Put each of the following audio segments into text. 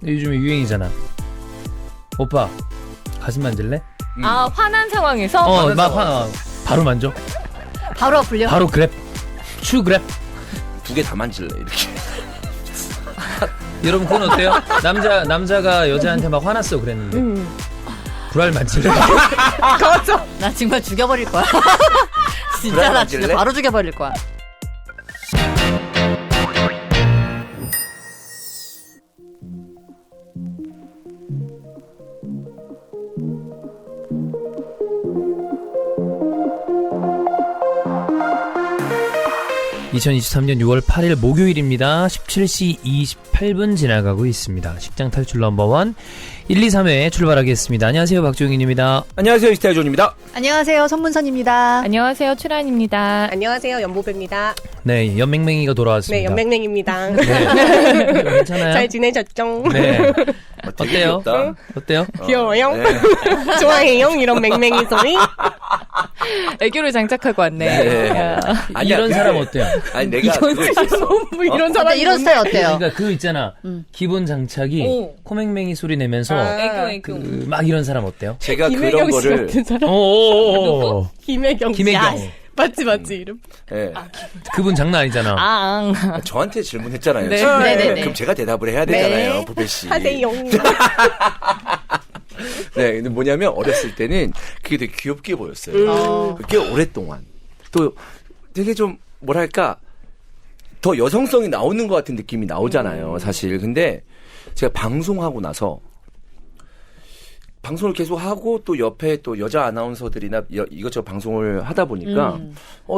요즘에 유행이잖아. 오빠 가슴 만질래? 아, 화난 상황에서? 바로 만져. 바로 불려. 바로 그랩. 추 그랩. 두 개 다 만질래 이렇게. 여러분 그건 어때요? 남자가 여자한테 막 화났어 그랬는데 불알 만질래? 나 정말 죽여버릴 거야. 진짜 나 진짜 바로 죽여버릴 거야. 2023년 6월 8일 목요일입니다. 17시 28분 지나가고 있습니다. 직장 탈출 넘버원 1, 2, 3회 출발하겠습니다. 안녕하세요. 박종인입니다. 안녕하세요. 이스타일존입니다. 안녕하세요. 손문선입니다. 안녕하세요. 출안입니다. 안녕하세요. 연보배입니다. 네, 연맹맹이가 돌아왔습니다. 네, 연맹맹입니다. 네. 괜찮아요? 잘 지내셨죠? 네. 어때요? 어때요? 귀여워요? 네. 좋아해요? 이런 맹맹이 소리? 애교를 장착하고 왔네. 네. 야. 아니야, 이런 사람 어때요? 아니 내가 그거 있었어. 뭐 이런 사람 어때? 이런 스타일 어때요? 그러니까 그거 있잖아. 기본 장착이 오. 코맹맹이 소리 내면서 애교. 막 이런 사람 어때요? 제가 그런 김혜경 씨 거를 같은 사람. 오. 김혜경 씨. 김혜경. 아, 맞지 이름. 예. 그분 장난 아니잖아. 저한테 질문했잖아요. 네. 지금. 네네네. 그럼 제가 대답을 해야 되잖아요, 네. 부배 씨. 하세요. 네, 근데 뭐냐면 어렸을 때는 그게 되게 귀엽게 보였어요. 꽤 오랫동안. 또 되게 좀 뭐랄까 더 여성성이 나오는 것 같은 느낌이 나오잖아요, 사실. 근데 제가 방송하고 나서 방송을 계속 하고 또 옆에 또 여자 아나운서들이나 이것저것 방송을 하다 보니까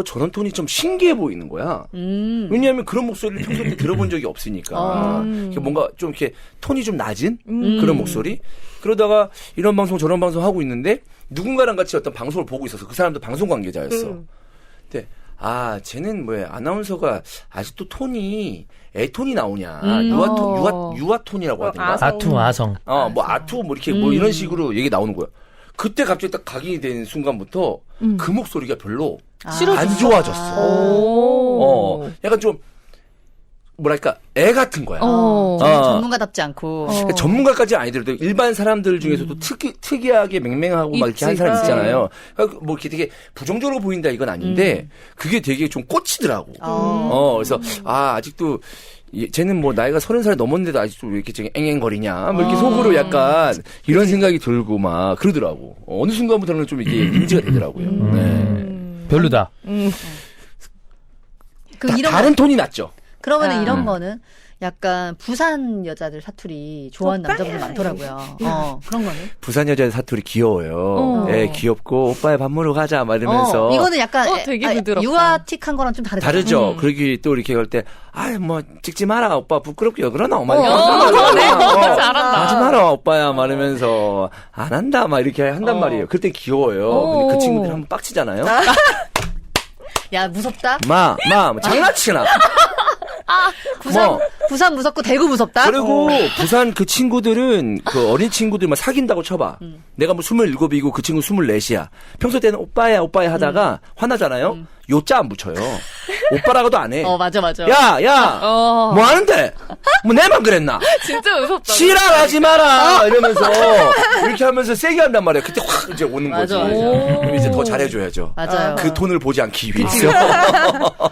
저런 톤이 좀 신기해 보이는 거야. 왜냐하면 그런 목소리를 평소 때 들어본 적이 없으니까. 뭔가 좀 이렇게 톤이 좀 낮은 그런 목소리. 그러다가 이런 방송 저런 방송 하고 있는데 누군가랑 같이 어떤 방송을 보고 있어서 그 사람도 방송 관계자였어. 근데 쟤는 뭐야 아나운서가 아직도 톤이 애톤이 나오냐 유아톤이라고 하던가. 아성. 뭐 아투 뭐 이렇게 뭐 이런 식으로 얘기 나오는 거야. 그때 갑자기 딱 각인이 된 순간부터 그 목소리가 별로 안 좋아졌어. 약간 좀 뭐랄까 애 같은 거야. 전문가답지 않고. 그러니까 전문가까지 아니더라도 일반 사람들 중에서도 특이하게 맹맹하고 막 이렇게 한 사람 있잖아요. 그러니까 뭐 이렇게 되게 부정적으로 보인다 이건 아닌데 그게 되게 좀 꽂히더라고. 그래서 아직도 쟤는 뭐 나이가 30살이 넘었는데도 아직도 왜 이렇게 앵앵거리냐 뭐 이렇게 속으로 약간 이런 생각이 들고 막 그러더라고. 어느 순간부터는 좀 이게 인지가 되더라고요. 네. 별로다. 다른 톤이 났죠. 그러면은 이런 거는 약간 부산 여자들 사투리 좋아하는 남자분들 많더라고요. 그런 거는. 부산 여자 사투리 귀여워요. 예, 귀엽고 오빠의 밥 먹으러 가자 막 이러면서. 이거는 약간 되게 부드럽다. 유아틱한 거랑 좀 다르잖아요. 다르죠. 그러기 또 이렇게 할 때 뭐 찍지 마라 오빠 부끄럽게 왜 그러나 막 잘한다. 하지 마라 오빠야 말하면서 안 한다 막 이렇게 한단 말이에요. 그때 귀여워요. 근데 그 친구들이 한번 빡치잖아요. 야, 무섭다? 뭐 장난치나. 부산 무섭고 대구 무섭다? 그리고 부산 그 친구들은 그 어린 친구들 막 사귄다고 쳐봐. 내가 뭐 27이고 그 친구 24이야. 평소 때는 오빠야 하다가 화나잖아요. 요자 안 붙여요. 오빠라고도 안 해. 맞아. 야, 뭐 하는데? 뭐 내만 그랬나? 진짜 무섭다. 지랄하지 마라! 이러면서, 이렇게 하면서 세게 한단 말이야. 그때 확 이제 오는 거지. 맞아. 그럼 이제 더 잘해줘야죠. 맞아요. 그 톤을 보지 않기 위해서.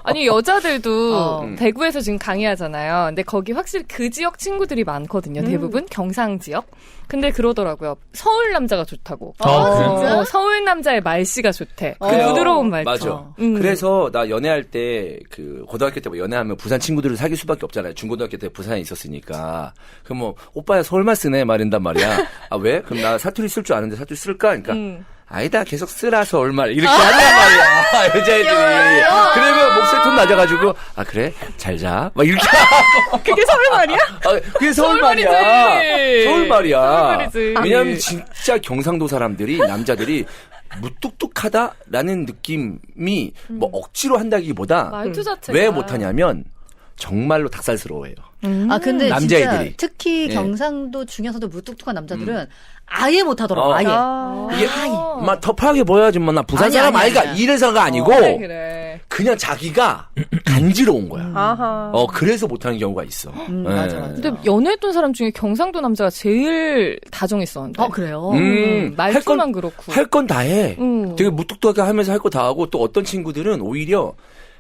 아니, 여자들도 대구에서 지금 강의하잖아요. 근데 거기 확실히 그 지역 친구들이 많거든요. 대부분 경상 지역. 근데 그러더라고요. 서울 남자가 좋다고. 그래요? 서울 남자의 말씨가 좋대. 그 부드러운 말투. 맞아. 그래서 나 연애할 때 그 고등학교 때 뭐 연애하면 부산 친구들을 사귈 수밖에 없잖아요. 중고등학교 때 부산에 있었으니까. 그럼 뭐 오빠야 서울말 쓰네 말인단 말이야. 왜? 그럼 나 사투리 쓸 줄 아는데 사투리 쓸까? 그러니까 아니다 계속 쓰라 서울말 이렇게 한단 말이야. 여자애들이. 그러면 목소리 톤 낮아가지고 그래 잘 자. 막 이렇게. 그게 서울말이야? 그게 서울말이야. 서울말이지. 서울말이야. 서울말이지. 왜냐하면 진짜 경상도 사람들이 남자들이 무뚝뚝하다라는 느낌이 뭐 억지로 한다기보다 말투 자체가. 왜 못하냐면 정말로 닭살스러워해요. 근데 남자애들이. 진짜 특히 예. 경상도 중에서도 무뚝뚝한 남자들은 아예 못하더라고. 아예. 이게 막 터프하게 보여야지 뭐 나 부산 사람 아이가 이래서가 아니고 그래. 그냥 자기가 간지러운 거야. 아하. 그래서 못하는 경우가 있어. 맞아. 근데 연애했던 사람 중에 경상도 남자가 제일 다정했었는데. 그래요? 말투만 그렇고. 할 건 다 해. 되게 무뚝뚝하게 하면서 할 거 다 하고 또 어떤 친구들은 오히려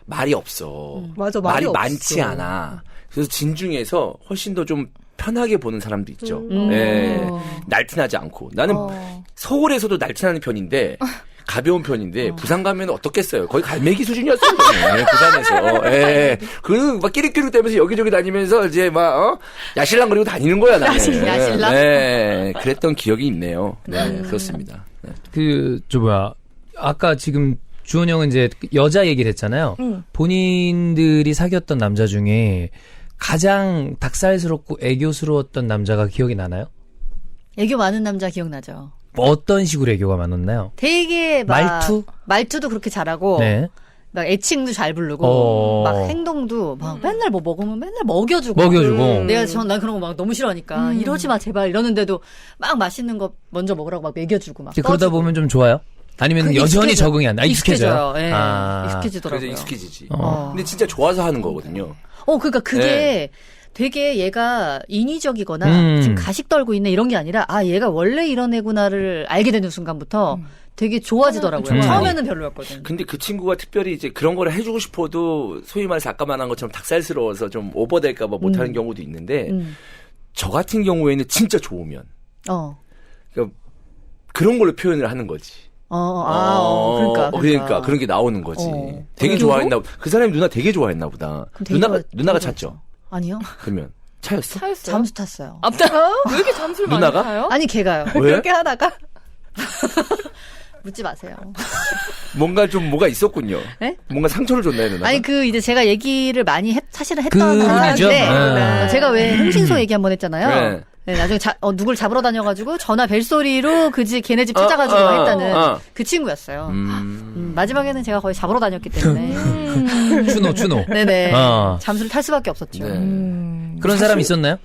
말이 없어. 맞아, 말이 말이 많지 없어. 않아. 그래서 진중에서 훨씬 더 좀 편하게 보는 사람도 있죠. 예. 날씬하지 않고. 나는 서울에서도 날씬한 편인데 가벼운 편인데 부산 가면 어떻겠어요? 거의 갈매기 수준이었어요. 네, 부산에서. 예. 막 끼리끼리대면서 여기저기 다니면서 이제 막 야실랑거리고 다니는 거야 나는. 야실랑? 네. 그랬던 기억이 있네요. 네, 그렇습니다. 네. 아까 지금 주원 형은 이제 여자 얘기를 했잖아요. 본인들이 사귀었던 남자 중에 가장 닭살스럽고 애교스러웠던 남자가 기억이 나나요? 애교 많은 남자 기억나죠? 뭐 어떤 식으로 애교가 많았나요? 되게 말투도 그렇게 잘하고 네. 막 애칭도 잘 부르고 막 행동도 막 맨날 뭐 먹으면 맨날 먹여주고 난 그런 거 막 너무 싫어하니까 이러지 마 제발 이러는데도 막 맛있는 거 먼저 먹으라고 막 먹여주고 막 그러다 보면 좀 좋아요? 아니면 여전히 적응이 안 나? 익숙해져요? 네. 아. 익숙해지더라고요. 그래서 익숙해지지. 근데 진짜 좋아서 하는 거거든요. 그러니까 그게 되게 얘가 인위적이거나 지금 가식 떨고 있네 이런 게 아니라 얘가 원래 이런 애구나를 알게 되는 순간부터 되게 좋아지더라고요. 처음에는 별로였거든. 근데 그 친구가 특별히 이제 그런 거를 해주고 싶어도 소위 말해서 아까 말한 것처럼 닭살스러워서 좀 오버될까봐 못하는 경우도 있는데 저 같은 경우에는 진짜 좋으면 그러니까 그런 걸로 표현을 하는 거지. 그러니까 그런 게 나오는 거지. 되게 좋아했나 보다. 그 사람이 누나 되게 좋아했나 보다. 누나가 찼죠? 아니요. 그러면 차였어? 잠수 탔어요. 왜 이렇게 잠수를 많이 누나가? 타요? 아니 걔가요. 왜? 그렇게 하다가 묻지 마세요. 뭐가 있었군요. 네? 뭔가 상처를 줬나요, 누나가? 아니 이제 제가 얘기를 많이 사실은 했던 그분이죠? 한데 제가 왜 흥신소 얘기 한번 했잖아요. 네. 네, 나중에 누굴 잡으러 다녀가지고 전화 벨소리로 걔네 집 찾아가지고 했다는 그 친구였어요. 마지막에는 제가 거의 잡으러 다녔기 때문에. 추노. 네네. 잠수를 탈 수밖에 없었죠. 네. 그런 사람 있었나요?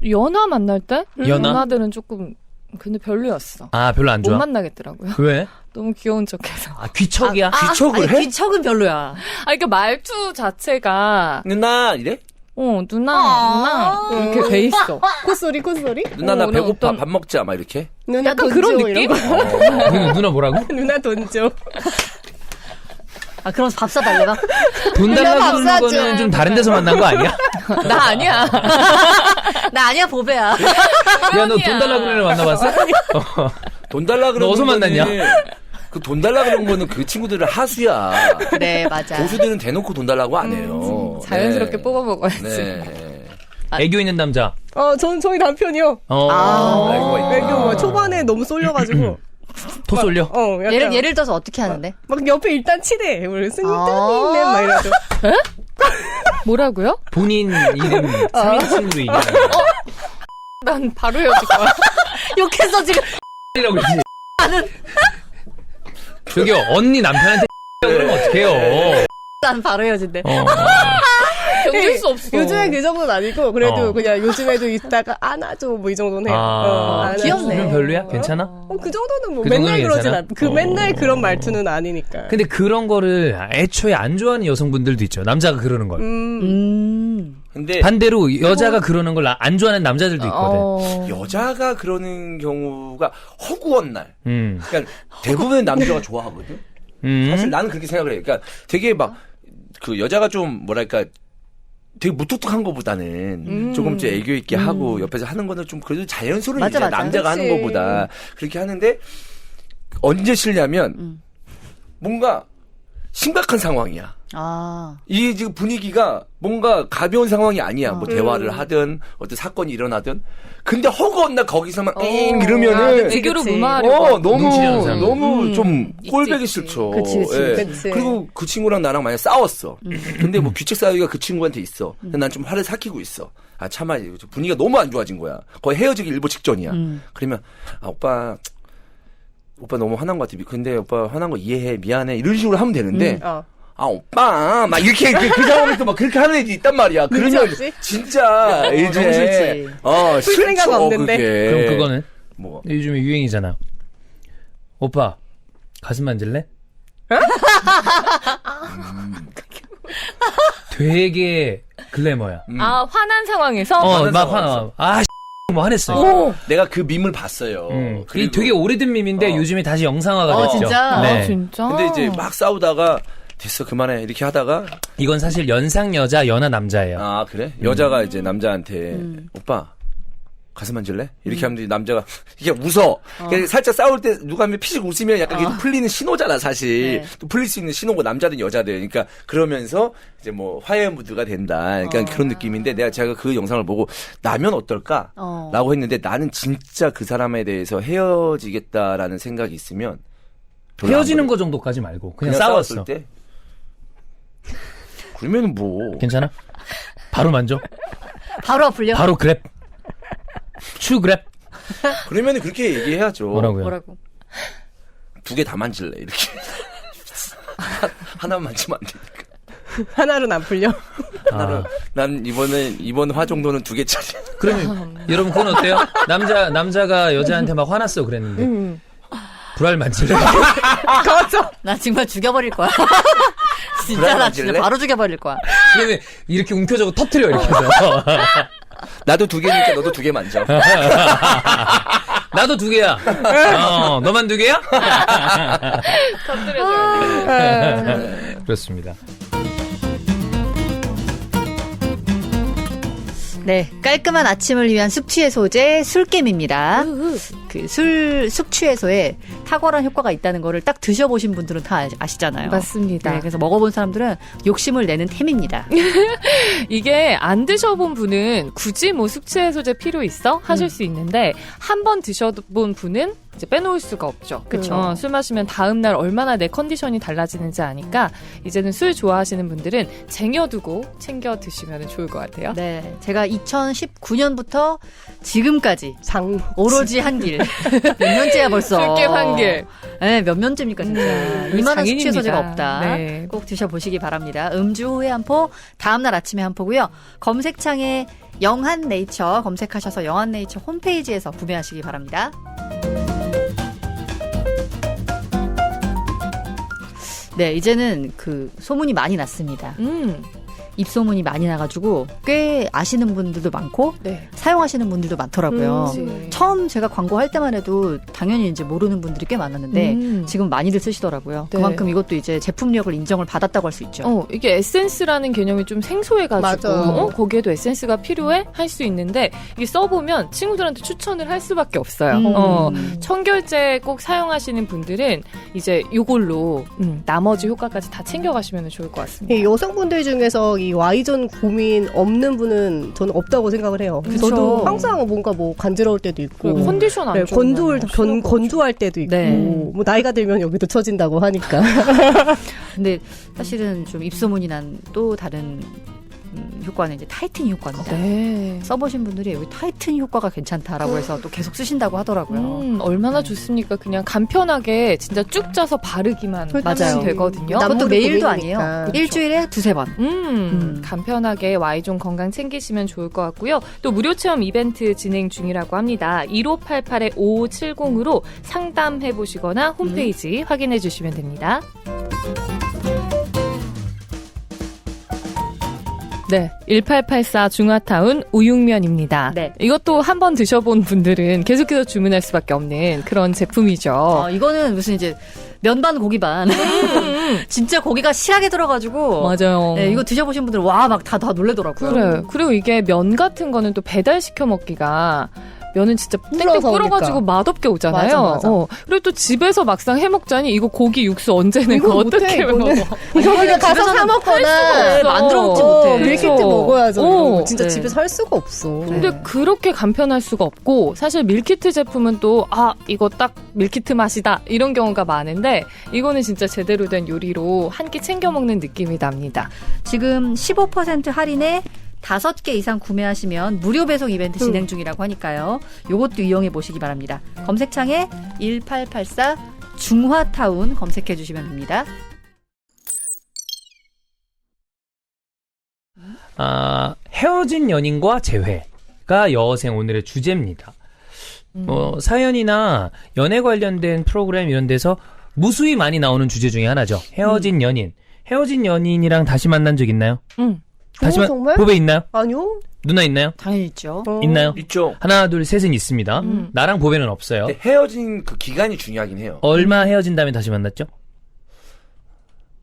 연하 만날 때? 연하? 연하들은 조금 근데 별로였어. 별로 안 못 좋아? 만나겠더라고요. 왜? 너무 귀여운 척해서. 귀척이야? 귀척을 해? 귀척은 별로야. 그러니까 말투 자체가 누나 이래? 누나 이렇게 돼 있어. 콧소리. 누나 나 배고파 어떤- 밥 먹자 막 이렇게. 누나 약간 돈 그런 줘, 느낌? 이런 거. 누나 뭐라고? 누나 돈 줘. 그럼 밥 사달래봐? 돈 달라고 밥 그러는 사줘. 거는 좀 다른 데서 만난 거 아니야? 나 아니야. 나 아니야, 보배야. 야, 너 돈 달라고 그러는 애 만나봤어? 돈 달라 그런 너 어디서 만났냐? 그 돈 달라 그런 거는 그 친구들은 하수야. 네, 맞아. 고수들은 대놓고 돈 달라고 안 해요. 자연스럽게 네. 뽑아 먹어야지. 네. 애교 있는 남자. 저희 남편이요. 애교 초반에 너무 쏠려가지고. 토 쏠려? 약간 예를 들어서 어떻게 하는데? 막 옆에 일단 치대. 우리 스님네 막 이러죠. 뭐라고요? 본인 이름 3인칭으로 얘기하는 난 바로 헤어질 거야. 욕했어, 지금. 이라고 그러지. 저기요, 언니 남편한테 그러면 어떡해요? 난 바로 헤어진대. 견딜 수 없어. 요즘에 그 정도는 아니고 그래도 그냥 요즘에도 있다가 안아줘 뭐 이 정도는 해요. 안아줘. 귀엽네. 그럼 별로야? 괜찮아? 그 정도는 뭐 그 맨날 정도는 그러진 괜찮아? 않. 맨날 그런 말투는 아니니까. 근데 그런 거를 애초에 안 좋아하는 여성분들도 있죠. 남자가 그러는 걸. 근데 반대로 여자가 그러는 걸 안 좋아하는 남자들도 있거든. 여자가 그러는 경우가 허구한 날. 음. 그러니까 대부분 남자가 좋아하거든. 사실 나는 그렇게 생각을 해. 그러니까 되게 막 그 여자가 좀 뭐랄까 되게 무뚝뚝한 것보다는 조금 좀 애교 있게 하고 옆에서 하는 거는 좀 그래도 자연스러운 맞아, 일이야. 맞아. 남자가 그치. 하는 것보다 그렇게 하는데 언제 싫냐면 뭔가 심각한 상황이야. 이 지금 분위기가 뭔가 가벼운 상황이 아니야. 뭐 대화를 하든 어떤 사건이 일어나든. 근데 허구한 날 거기서만 이러면은 애교로 그치. 무마하려고. 눈치라는 사람. 너무 좀 있지, 꼴배기 있지. 싫죠. 그치. 그치. 그리고 그 친구랑 나랑 만약 싸웠어. 근데 뭐 규칙 사유가 그 친구한테 있어. 근데 난 좀 화를 삭히고 있어. 참아. 분위기가 너무 안 좋아진 거야. 거의 헤어지기 일보 직전이야. 그러면 오빠 너무 화난 것 같아. 근데 오빠 화난 거 이해해. 미안해. 이런 식으로 하면 되는데 오빠 막 이렇게 그 상황에서 막 그렇게 하는 애들이 있단 말이야. 그러면 없이? 진짜 너무 이제 싫지. 풀 생각 싫죠, 없는데. 그게. 그럼 그거는 뭐 요즘에 유행이잖아. 오빠 가슴 만질래? 되게 글래머야. 아, 화난 상황에서? 막 뭐 화냈어요. 내가 그 밈을 봤어요. 이 되게 오래된 밈인데 요즘에 다시 영상화가 됐죠. 진짜? 네. 진짜? 근데 이제 막 싸우다가 됐어 그만해 이렇게 하다가 이건 사실 연상 여자, 연하 남자예요. 아 그래? 여자가 이제 남자한테 오빠 가슴 만질래? 이렇게 하면 남자가 이게 웃어. 살짝 싸울 때 누가 하면 피식 웃으면 약간 이게 풀리는 신호잖아 사실. 네. 또 풀릴 수 있는 신호고 남자든 여자든. 그러니까 그러면서 이제 뭐 화해의 무드가 된다. 그러니까 그런 느낌인데 제가 그 영상을 보고 나면 어떨까? 라고 했는데 나는 진짜 그 사람에 대해서 헤어지겠다라는 생각이 있으면 헤어지는 거 정도까지 말고 그냥 싸웠어. 싸웠을 때 그러면은 뭐 괜찮아? 바로 만져? 바로 아플려? 바로 그랩? 추그랩? 그러면은 그렇게 얘기해야죠. 뭐라고요? 2개 다 만질래 이렇게. 하나만 만지면 안 되니까. 하나로는 안 풀려. 난 이번 화 정도는 2개짜리. 그러면 여러분 그건 어때요? 남자가 여자한테 막 화났어 그랬는데 불알 만질래? 나 정말 죽여버릴 거야. 진짜 불알 나 진짜 만질래? 바로 죽여버릴 거야. 그러면 이렇게 움켜쥐고 터트려 이렇게 해서. 나도 2개니까 너도 2개 만져. 나도 2개야. 너만 2개야? 터뜨려줘야 돼. 그렇습니다. 네, 깔끔한 아침을 위한 숙취해소제 술겜입니다. 그 숙취해소에 탁월한 효과가 있다는 거를 딱 드셔보신 분들은 다 아시잖아요. 맞습니다. 네, 그래서 먹어본 사람들은 욕심을 내는 템입니다. 이게 안 드셔본 분은 굳이 뭐 숙취해소제 필요 있어? 하실 수 있는데 한 번 드셔본 분은 이제 빼놓을 수가 없죠. 그쵸. 술 마시면 다음날 얼마나 내 컨디션이 달라지는지 아니까 이제는 술 좋아하시는 분들은 쟁여두고 챙겨 드시면 좋을 것 같아요. 네, 제가 2019년부터 지금까지 오로지 한 길. 몇 년째야 벌써. 술게 한길. 네, 몇 년째입니까 진짜. 이만한 장인입니다. 숙취해소제가 없다. 네. 꼭 드셔보시기 바랍니다. 음주 후에 한 포, 다음날 아침에 한 포고요. 검색창에 영한네이처 검색하셔서 영한네이처 홈페이지에서 구매하시기 바랍니다. 네, 이제는 그 소문이 많이 났습니다. 입소문이 많이 나가지고 꽤 아시는 분들도 많고 네. 사용하시는 분들도 많더라고요. 그치. 처음 제가 광고할 때만 해도 당연히 이제 모르는 분들이 꽤 많았는데 지금 많이들 쓰시더라고요. 네. 그만큼 이것도 이제 제품력을 인정을 받았다고 할 수 있죠. 이게 에센스라는 개념이 좀 생소해가지고 맞아. 거기에도 에센스가 필요해? 할 수 있는데 이게 써보면 친구들한테 추천을 할 수밖에 없어요. 청결제 꼭 사용하시는 분들은 이제 이걸로 나머지 효과까지 다 챙겨가시면 좋을 것 같습니다. 이 여성분들 중에서 이 Y존 고민 없는 분은 저는 없다고 생각을 해요. 그쵸. 저도 항상 뭔가 뭐 간지러울 때도 있고 그리고 컨디션 안 좋으면 건조할 때도 있고 네. 뭐 나이가 들면 여기도 처진다고 하니까. 근데 사실은 좀 입소문이 난 또 다른 효과는 이제 타이트닝 효과입니다. 네. 써보신 분들이 여기 타이트닝 효과가 괜찮다라고 해서 또 계속 쓰신다고 하더라고요. 얼마나 좋습니다. 그냥 간편하게 진짜 쭉 짜서 바르기만 맞아요. 하면 되거든요. 남- 그것도 남모르고 매일도 매일이니까. 아니에요. 그쵸. 일주일에 2-3번. 간편하게 Y존 건강 챙기시면 좋을 것 같고요. 또 무료 체험 이벤트 진행 중이라고 합니다. 1588-5570으로 상담해보시거나 홈페이지 확인해 주시면 됩니다. 네, 1884 중화타운 우육면입니다. 네. 이것도 한번 드셔본 분들은 계속해서 주문할 수밖에 없는 그런 제품이죠. 이거는 무슨 이제 면반 고기 반. 진짜 고기가 실하게 들어가지고. 맞아요. 네, 이거 드셔보신 분들 와 막 다 놀래더라고요. 그래. 그리고 이게 면 같은 거는 또 배달시켜 먹기가 면은 진짜 땡땡 불어서 끓어가지고 오니까. 맛없게 오잖아요. 맞아. 그리고 또 집에서 막상 해먹자니 이거 고기 육수 언제 내고 이거 어떻게 못해, 먹어? 이거는. 이거는 가서 사 먹거나 없어. 만들어 먹지 못해. 밀키트 그렇죠. 먹어야죠. 이거 진짜 네. 집에서 할 수가 없어. 근데 그렇게 간편할 수가 없고 사실 밀키트 제품은 또 이거 딱 밀키트 맛이다 이런 경우가 많은데 이거는 진짜 제대로 된 요리로 한 끼 챙겨 먹는 느낌이 납니다. 지금 15% 할인에 5개 이상 구매하시면 무료 배송 이벤트 진행 중이라고 하니까요. 요것도 이용해 보시기 바랍니다. 검색창에 1884 중화타운 검색해 주시면 됩니다. 헤어진 연인과 재회가 여생 오늘의 주제입니다. 사연이나 연애 관련된 프로그램 이런 데서 무수히 많이 나오는 주제 중에 하나죠. 헤어진 연인, 헤어진 연인이랑 다시 만난 적 있나요? 응. 다시 정말? 보배 있나요? 아니요. 누나 있나요? 당연히 있죠. 있나요? 있죠. 하나, 둘, 셋은 있습니다. 나랑 보배는 없어요. 근데 헤어진 그 기간이 중요하긴 해요. 얼마 헤어진 다음에 다시 만났죠?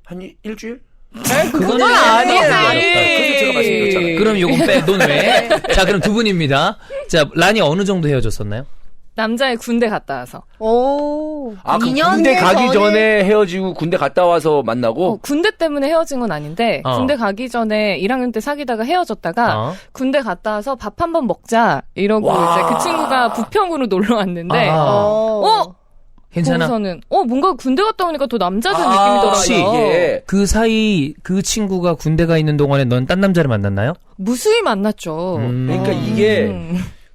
한 일주일? 그거는 아니지. 그래서 제가 말씀드렸잖아요. 그럼 요건 빼, 논외. 자, 그럼 두 분입니다. 자, 란이 어느 정도 헤어졌었나요? 남자의 군대 갔다 와서. 오. 아, 그럼 2년 군대 가기 전에- 전에 헤어지고 군대 갔다 와서 만나고? 군대 때문에 헤어진 건 아닌데 군대 가기 전에 1학년 때 사귀다가 헤어졌다가 군대 갔다 와서 밥 한번 먹자 이러고 와. 이제 그 친구가 부평으로 놀러 왔는데 괜찮아? 거기서는 뭔가 군대 갔다 오니까 더 남자된 혹시 느낌이더라고요. 이게 그 사이 그 친구가 군대가 있는 동안에 넌 딴 남자를 만났나요? 무수히 만났죠. 그러니까 이게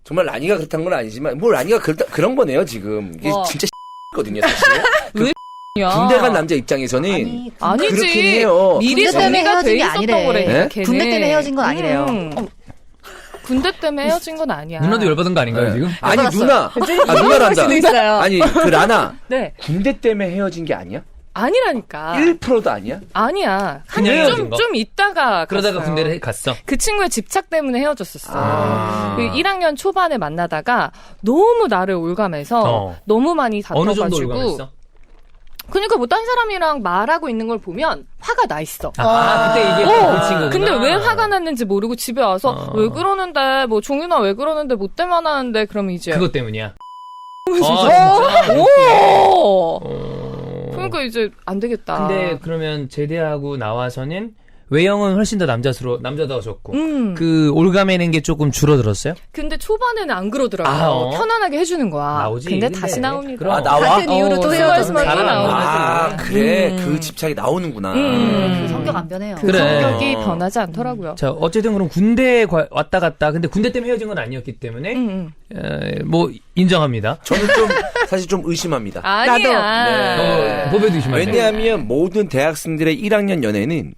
정말 라니가 그렇다는 건 아니지만 뭐 라니가 그런 거네요 지금. 이게 진짜 거든요 사실. 야. 군대 간 남자 입장에서는 아니지. 그렇긴 해요. 미리 군대 때문에 정리가 돼 헤어진 게 있었던 아니래. 거라니까. 네? 걔는. 군대 때문에 헤어진 건 아니래요. 군대 때문에 헤어진 건 아니야. 누나도 열받은 거 아닌가요, 네. 지금? 아니 누나, 그럴 수도 누나란다. 있어요. 아니 그 라나 네. 군대 때문에 헤어진 게 아니야? 아니라니까. 1%도 아니야? 아니야. 그냥 헤어진 거? 좀 있다가 그러다가 갔어요. 군대를 갔어. 그 친구의 집착 때문에 헤어졌었어. 아. 그 1학년 초반에 만나다가 너무 나를 올감해서 너무 많이 어느 정도 다퉈가지고. 올감했어? 그러니까 뭐 딴 사람이랑 말하고 있는 걸 보면 화가 나 있어. 그때 이게 그 친구구나. 근데 왜 화가 났는지 모르고 집에 와서 왜 그러는데 뭐 종윤아 왜 그러는데 뭐 때만 하는데 그러면 이제 그것 때문이야. 진짜? 오! 어. 그러니까 이제 안 되겠다. 근데 그러면 제대하고 나와서는 외형은 훨씬 더 남자다워졌고 그 올가매는 게 조금 줄어들었어요? 근데 초반에는 안 그러더라고요. 편안하게 해주는 거야. 나오지. 근데 다시 나옵니다. 그럼. 아, 나와? 같은 이유로 또 헤어졌으면 또 나오는 아 그래 그 집착이 나오는구나. 그 성격 안 변해요. 그 그래. 성격이 변하지 않더라고요. 자, 어쨌든 그럼 군대에 왔다 갔다. 근데 군대 때문에 헤어진 건 아니었기 때문에 뭐 인정합니다. 저는 좀 사실 좀 의심합니다. 아니야. 네. 보배도 의심하네. 왜냐하면 모든 대학생들의 1학년 연애는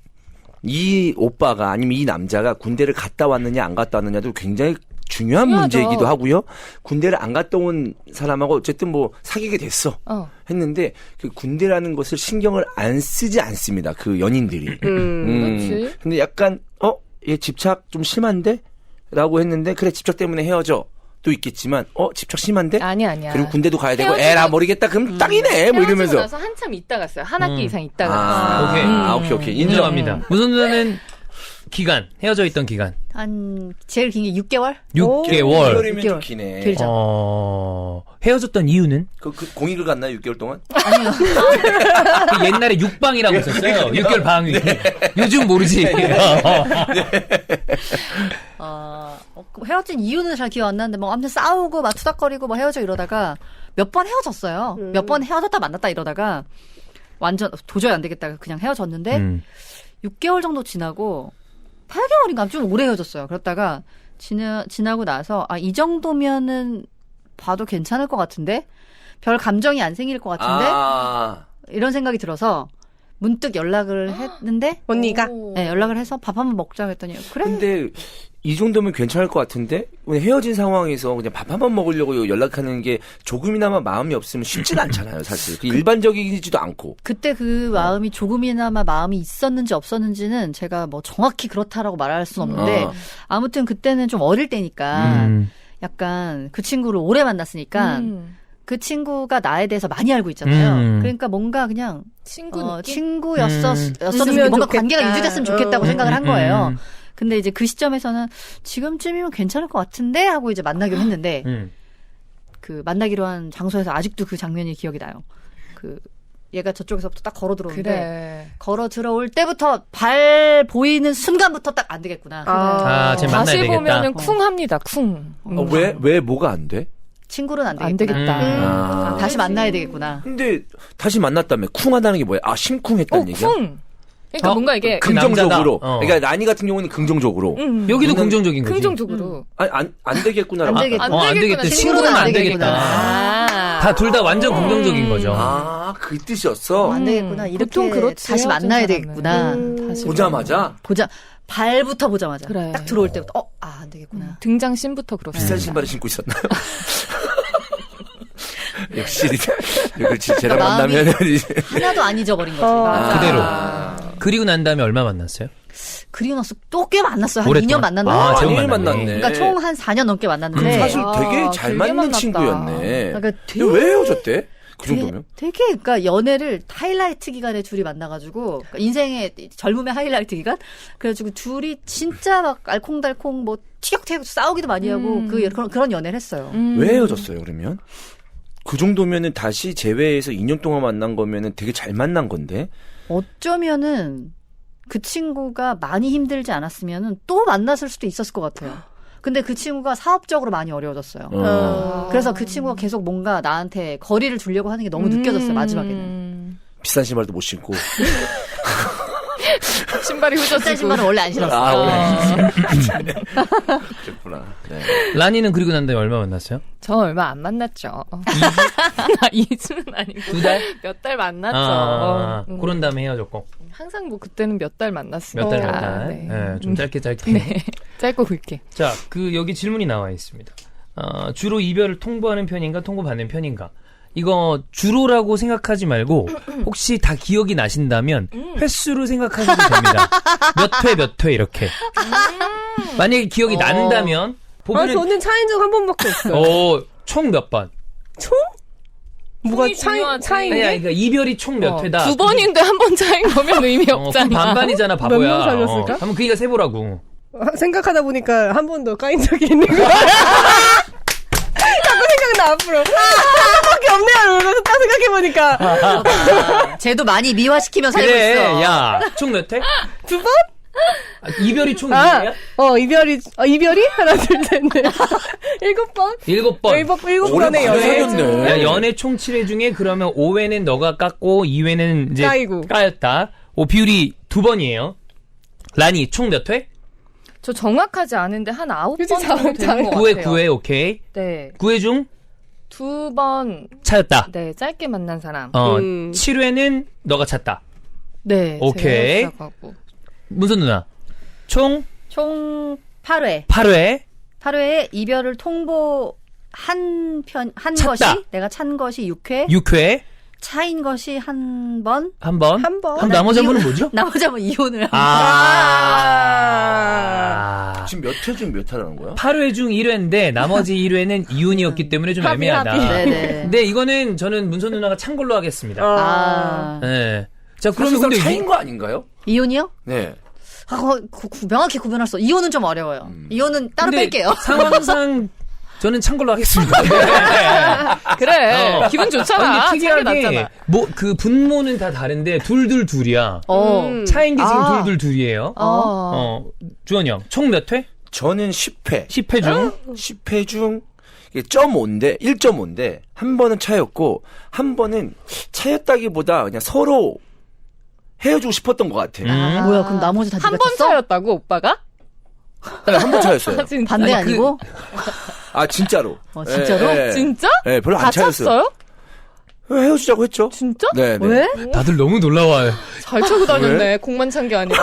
이 오빠가 아니면 이 남자가 군대를 갔다 왔느냐 안 갔다 왔느냐도 굉장히 중요한 중요하죠. 문제이기도 하고요. 군대를 안 갔다 온 사람하고 어쨌든 뭐 사귀게 됐어. 했는데 그 군대라는 것을 신경을 안 쓰지 않습니다. 그 연인들이. 그렇지. 근데 약간 얘 집착 좀 심한데? 라고 했는데 그래 집착 때문에 헤어져. 또 있겠지만 집착 심한데? 아니야. 그리고 군대도 가야 되고 헤어지고- 에라 모르겠다. 그럼 딱이네. 뭐 헤어지고 이러면서. 나서 한참 있다 갔어요. 한 학기 이상 있다 갔어요. 오케이. 오케이. 인정합니다. 무슨 누나는 기간, 헤어져 있던 기간. 한 제일 긴 게 6개월? 6개월. 6개월이면 좀 6개월. 기네. 길죠. 헤어졌던 이유는? 그 공익을 갔나요? 6개월 동안? 그 옛날에 육방이라고 있었어요. 6개월 방위. 요즘 모르지. 헤어진 이유는 잘 기억 안 나는데 뭐 아무튼 싸우고 막 투닥거리고 뭐 헤어져 이러다가 몇 번 헤어졌어요. 몇 번 헤어졌다 만났다 이러다가 완전 도저히 안 되겠다 그냥 헤어졌는데 6개월 정도 지나고 8개월인가 좀 오래 헤어졌어요. 그러다가 지나고 나서 이 정도면은 봐도 괜찮을 것 같은데 별 감정이 안 생길 것 같은데 이런 생각이 들어서 문득 연락을 했는데 언니가? 네, 연락을 해서 밥 한번 먹자고 했더니 그래. 근데 이 정도면 괜찮을 것 같은데 헤어진 상황에서 그냥 밥 한번 먹으려고 연락하는 게 조금이나마 마음이 없으면 쉽지가 않잖아요, 사실. 일반적이지도 않고. 그때 그 마음이 조금이나마 마음이 있었는지 없었는지는 제가 뭐 정확히 그렇다라고 말할 수는 없는데 아무튼 그때는 좀 어릴 때니까 약간 그 친구를 오래 만났으니까 그 친구가 나에 대해서 많이 알고 있잖아요. 그러니까 뭔가 그냥 친구였었는데 뭔가 관계가 유지됐으면 좋겠다고 생각을 한 거예요. 근데 이제 그 시점에서는 지금쯤이면 괜찮을 것 같은데 하고 이제 만나기로 했는데 그 만나기로 한 장소에서 아직도 그 장면이 기억이 나요. 그 얘가 저쪽에서부터 딱 걸어 들어오는데 걸어 들어올 때부터 발 보이는 순간부터 딱 안 되겠구나. 쟤 만나야 다시 되겠다. 보면은 쿵합니다. 쿵. 왜 뭐가 안 돼? 친구는 안 안 되겠구나. 되겠다. 다시 만나야 되겠구나. 근데 다시 만났다며 쿵하다는 게 뭐야? 심쿵했다는 얘기야? 쿵. 그러니까 뭔가 이게 긍정적으로. 남자다. 그러니까 라니 같은 경우는 긍정적으로. 여기도 긍정적인 거지. 긍정적으로. 안 되겠구나라고. 안 되겠구나. 안 되겠다. 친구는 안 되겠다. 다 둘 다 완전 긍정적인 거죠. 그 뜻이었어? 안 되겠구나. 이렇게 보통 그렇지, 다시 만나야 헤어진 되겠구나. 다시 보자마자? 발부터 보자마자. 그래. 딱 들어올 때부터 안 되겠구나. 등장 씬부터 그렇습니다. 비싼 신발을 신고 있었나요? 역시 그렇지 쟤랑 마음이 만나면 하나도 안 잊어버린 거지. 맞아. 그대로. 그리고 난 다음에 얼마 만났어요? 그리고 나서 또 꽤 만났어요. 한 오랫동안? 2년 만났는데. 아, 제법 많이 만났네. 만났네. 그러니까 총 한 4년 넘게 만났는데. 사실 되게 잘 길게 맞는 만났다. 친구였네. 그러니까 근데 왜 헤어졌대? 그 정도면? 되게 그러니까 연애를 하이라이트 기간에 둘이 만나가지고 그러니까 인생의 젊음의 하이라이트 기간 그래가지고 둘이 진짜 막 알콩달콩 뭐 티격태격 싸우기도 많이 하고 그런 연애를 했어요. 왜 헤어졌어요, 그러면? 그 정도면은 다시 재회해서 2년 동안 만난 거면은 되게 잘 만난 건데? 어쩌면은 그 친구가 많이 힘들지 않았으면은 또 만났을 수도 있었을 것 같아요. 근데 그 친구가 사업적으로 많이 어려워졌어요. 그래서 그 친구가 계속 뭔가 나한테 거리를 두려고 하는 게 너무 느껴졌어요, 마지막에는. 비싼 신발도 못 신고. 신발이 비싼 후져지고. 신발은 원래 안 신었어요. 아, 원래. 그랬구나. 네. 라니는 그리고 난 다음에 얼마 만났어요? 저 얼마 안 만났죠. 2주는 아니고 2달? 몇 달 만났죠. 그런 다음에 헤어졌고. 항상 뭐 그때는 몇 달 만났습니다. 몇 달. 네. 네, 좀 짧게. 네. 짧고 굵게. 자, 여기 질문이 나와 있습니다. 주로 이별을 통보하는 편인가, 통보받는 편인가? 이거 주로라고 생각하지 말고 혹시 다 기억이 나신다면 횟수로 생각하셔도 됩니다. 몇 회 이렇게. 만약에 기억이 난다면 보면은 저는 차인 적 한 번밖에 없어요. 총 몇 번? 총? 뭐가 총이 중요하지. 차인 아니, 게? 그러니까 이별이 총 몇 회다. 두 번인데 한 번 차인 거면 의미 그럼 없잖아. 반반이잖아, 바보야. 몇 명 사귀었을까? 한번 그니까 세보라고. 생각하다 보니까 한 번 더 까인 적이 있는 거야. 자꾸 생각나, 앞으로. 한 번밖에 없네요, 이러면서 딱 생각해보니까. 쟤도 많이 미화시키며 살고 그래, 있어. 야, 총 몇 회? 두 번? 이별이 총 2회야? 이별이? 하나, 둘, 셋, 넷. 7번? 7번. 일곱 오래 번의 많이 연애. 사귀었네. 야, 연애 총 7회 중에 그러면 5회는 너가 깠고 2회는 이제 까이고. 까였다. 비율이 2번이에요. 라니 총 몇 회? 저 정확하지 않은데 한 9번 그치, 정도 되는 것 9회, 같아요. 9회, 오케이. 네. 9회 중 2번, 차였다. 네, 짧게 만난 사람. 7회는 너가 찼다. 네. 오케이. 제가 시작하고. 문선 누나. 총 8회. 8회. 이별을 통보한 찼다. 것이, 내가 찬 것이 6회. 6회. 차인 것이 한 번. 한 번. 한 번. 그럼 나머지 한 번은 뭐죠? 나머지 한번 이혼을. 지금 몇 회 중 몇 회라는 거야? 8회 중 1회인데 나머지 1회는 이혼이었기 때문에 좀 합의, 애매하다. 합의. 네네. 근데 이거는 저는 문선 누나가 찬 걸로 하겠습니다. 아. 네. 자, 그러면 사실상 근데 차인 거 아닌가요? 이혼이요? 네. 명확히 구분할 수. 이혼은 좀 어려워요. 이혼은 따로 근데 뺄게요. 상황상 저는 찬 걸로 하겠습니다. 그래. 기분 좋잖아. 아니, 차이가 특이하게 났잖아. 그 분모는 다 다른데 둘둘둘이야. 어. 차인 게 지금 아. 둘둘둘이에요. 주원 형, 총 몇 회? 저는 10회. 10회 중? 10회 중 이게 1.5인데 한 번은 차였고 한 번은 차였다기보다 그냥 서로 헤어지고 싶었던 것 같아. 뭐야, 그럼 나머지 다 한 네가 번 쳤어? 차였다고, 오빠가? 네, 한 번 차였어요. 진짜? 반대 아니, 아니고? 아 진짜로. 진짜로? 예, 예. 진짜? 네, 별로 안 다 차였어요. 찼어요? 헤어지자고 했죠. 진짜? 네, 네. 왜? 다들 너무 놀라워요. 잘 차고 다녔네. 공만 찬 게 아니라.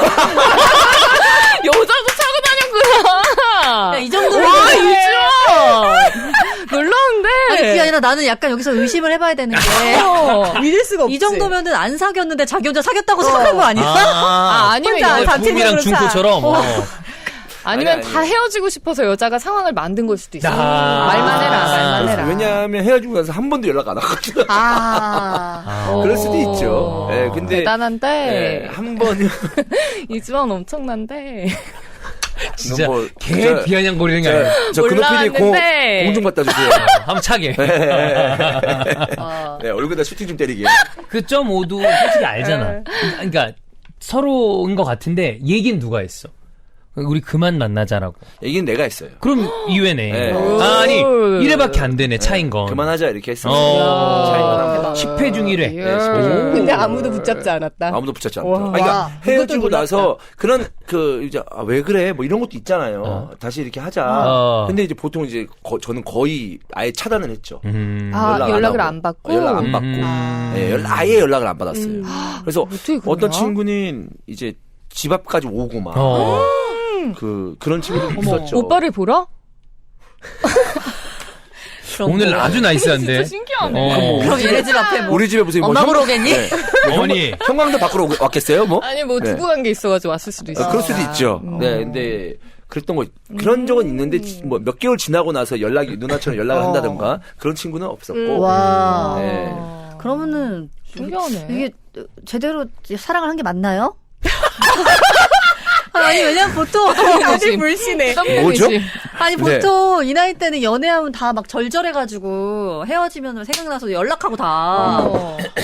여자도 차고 다녔구나. 야, 이 정도면. 와, 이주야. 놀라운데. 아니, 그게 아니라 나는 약간 여기서 의심을 해봐야 되는 게. 믿을 수가 없지. 이 정도면은 안 사귀었는데 자기 혼자 사귀었다고 생각한 거 아니야? 아니면 혼자 여자, 부음이랑 자체적으로 중고처럼. 아니면 아니. 다 헤어지고 싶어서 여자가 상황을 만든 걸 수도 있어. 아. 말만 해라, 말만 해라. 왜냐하면 헤어지고 나서 한 번도 연락 안 왔거든요. 그럴 수도 있죠. 네, 근데 대단한데. 네, 한 번은 이주원 엄청난데. 진짜 뭐, 개 저- 비아냥거리는 게 아니야. 저 근호PD 몰랐는데. 공좀 갖다 주세요. 한번 차게. 네, 얼굴에다 슈팅 좀 때리게. 그 5도 솔직히 알잖아. 그러니까 서로인 것 같은데 얘기는 누가 했어? 우리 그만 만나자라고. 얘기는 내가 했어요. 그럼 2회네. 네. 아니 1회밖에 안 되네 차인 건. 그만하자 이렇게 했어요. 어. 10회 중 1회. 예. 근데 아무도 붙잡지 않았다. 아무도 붙잡지 않다. 와. 아니, 그러니까 와, 헤어지고 그것도 나서 그런 이제 왜 그래 뭐 이런 것도 있잖아요. 다시 이렇게 하자. 근데 이제 보통 이제 저는 거의 아예 차단을 했죠. 연락을 하고. 안 받고. 연락 안 받고. 네, 아예 연락을 안 받았어요. 그래서 어떻게 그러냐? 어떤 친구는 이제 집 앞까지 오고 막 그런 친구도 있었죠. 오빠를 보러? 오늘 아주 나이스한데. 진짜 신기하네. 그럼 얘네 집 앞에 뭐 우리 집에 무슨 엄마 보러 오겠니? 네. 어머니. 형광도 밖으로 왔겠어요? 뭐? 아니 뭐 네. 두고 간 게 있어가지고 왔을 수도 있어. 그럴 수도 있죠. 네, 근데 그랬던 거 그런 적은 있는데 뭐 몇 개월 지나고 나서 연락이 누나처럼 연락을 한다든가 그런 친구는 없었고. 와. 네. 그러면은 신기하네. 이게 제대로 사랑을 한 게 맞나요? 아니 왜냐면 보통 다들 불신해. 뭐죠? 아니 보통 이 나이 때는 연애하면 다 막 절절해가지고 헤어지면 생각나서 연락하고 다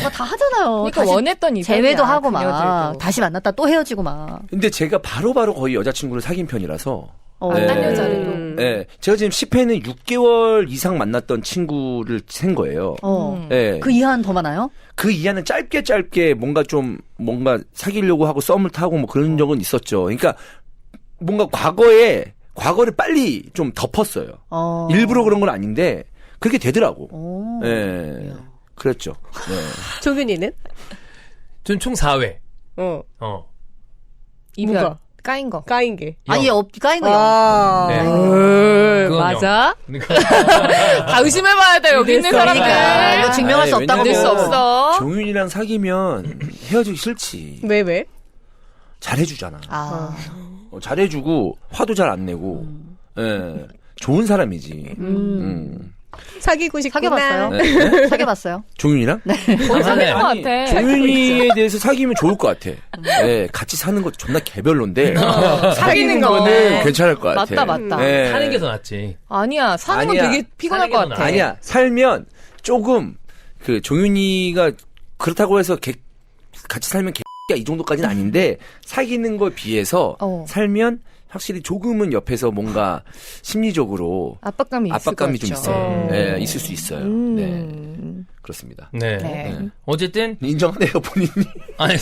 하잖아요. 그러니까 다시 원했던 이별이야, 재회도 하고 막 그녀들도. 다시 만났다 또 헤어지고 막. 근데 제가 바로바로 거의 여자친구를 사귄 편이라서. 만난 네. 여자를 네. 제가 지금 10회는 6개월 이상 만났던 친구를 센 거예요. 네. 그 이하는 더 많아요? 그 이하는 짧게 뭔가 사귀려고 하고 썸을 타고 뭐 그런 적은 있었죠. 그러니까 뭔가 과거를 빨리 좀 덮었어요. 일부러 그런 건 아닌데 그렇게 되더라고. 예. 네. 그랬죠. 네. 조균이는? 전 총 4회. 이별. 뭐가? 까인 거. 까인 게. 아예 까인 거요. 네. 그건요. 맞아? 다 의심해봐야 돼, 여기 있는 사람들. 그러니까 이거 증명할 수 없다고. 믿을 수 없어. 종윤이랑 사귀면 헤어지기 싫지. 왜? 잘해주잖아. 아. 잘해주고 화도 잘 안 내고. 예. 좋은 사람이지. 사귀고 싶구나. 사귀어봤어요? 네. 사귀어봤어요? 종윤이랑? 거의 사귄 것 같아. 종윤이에 대해서 사귀면 좋을 것 같아. 네, 같이 사는 것도 존나 개별론데 사귀는 거는 괜찮을 것 같아. 맞다. 네. 사는 게 더 낫지. 아니야, 사는 건 아니야. 되게 피곤할 사는 것 게 같아. 더 아니야, 살면 조금 그 종윤이가 그렇다고 해서 같이 살면 개야 이 정도까지는 아닌데 사귀는 거에 비해서 살면 확실히 조금은 옆에서 뭔가 심리적으로 압박감이 좀 있어요. 네, 있을 수 있어요. 네, 그렇습니다. 네. 네. 어쨌든 인정하네요 본인이. 아니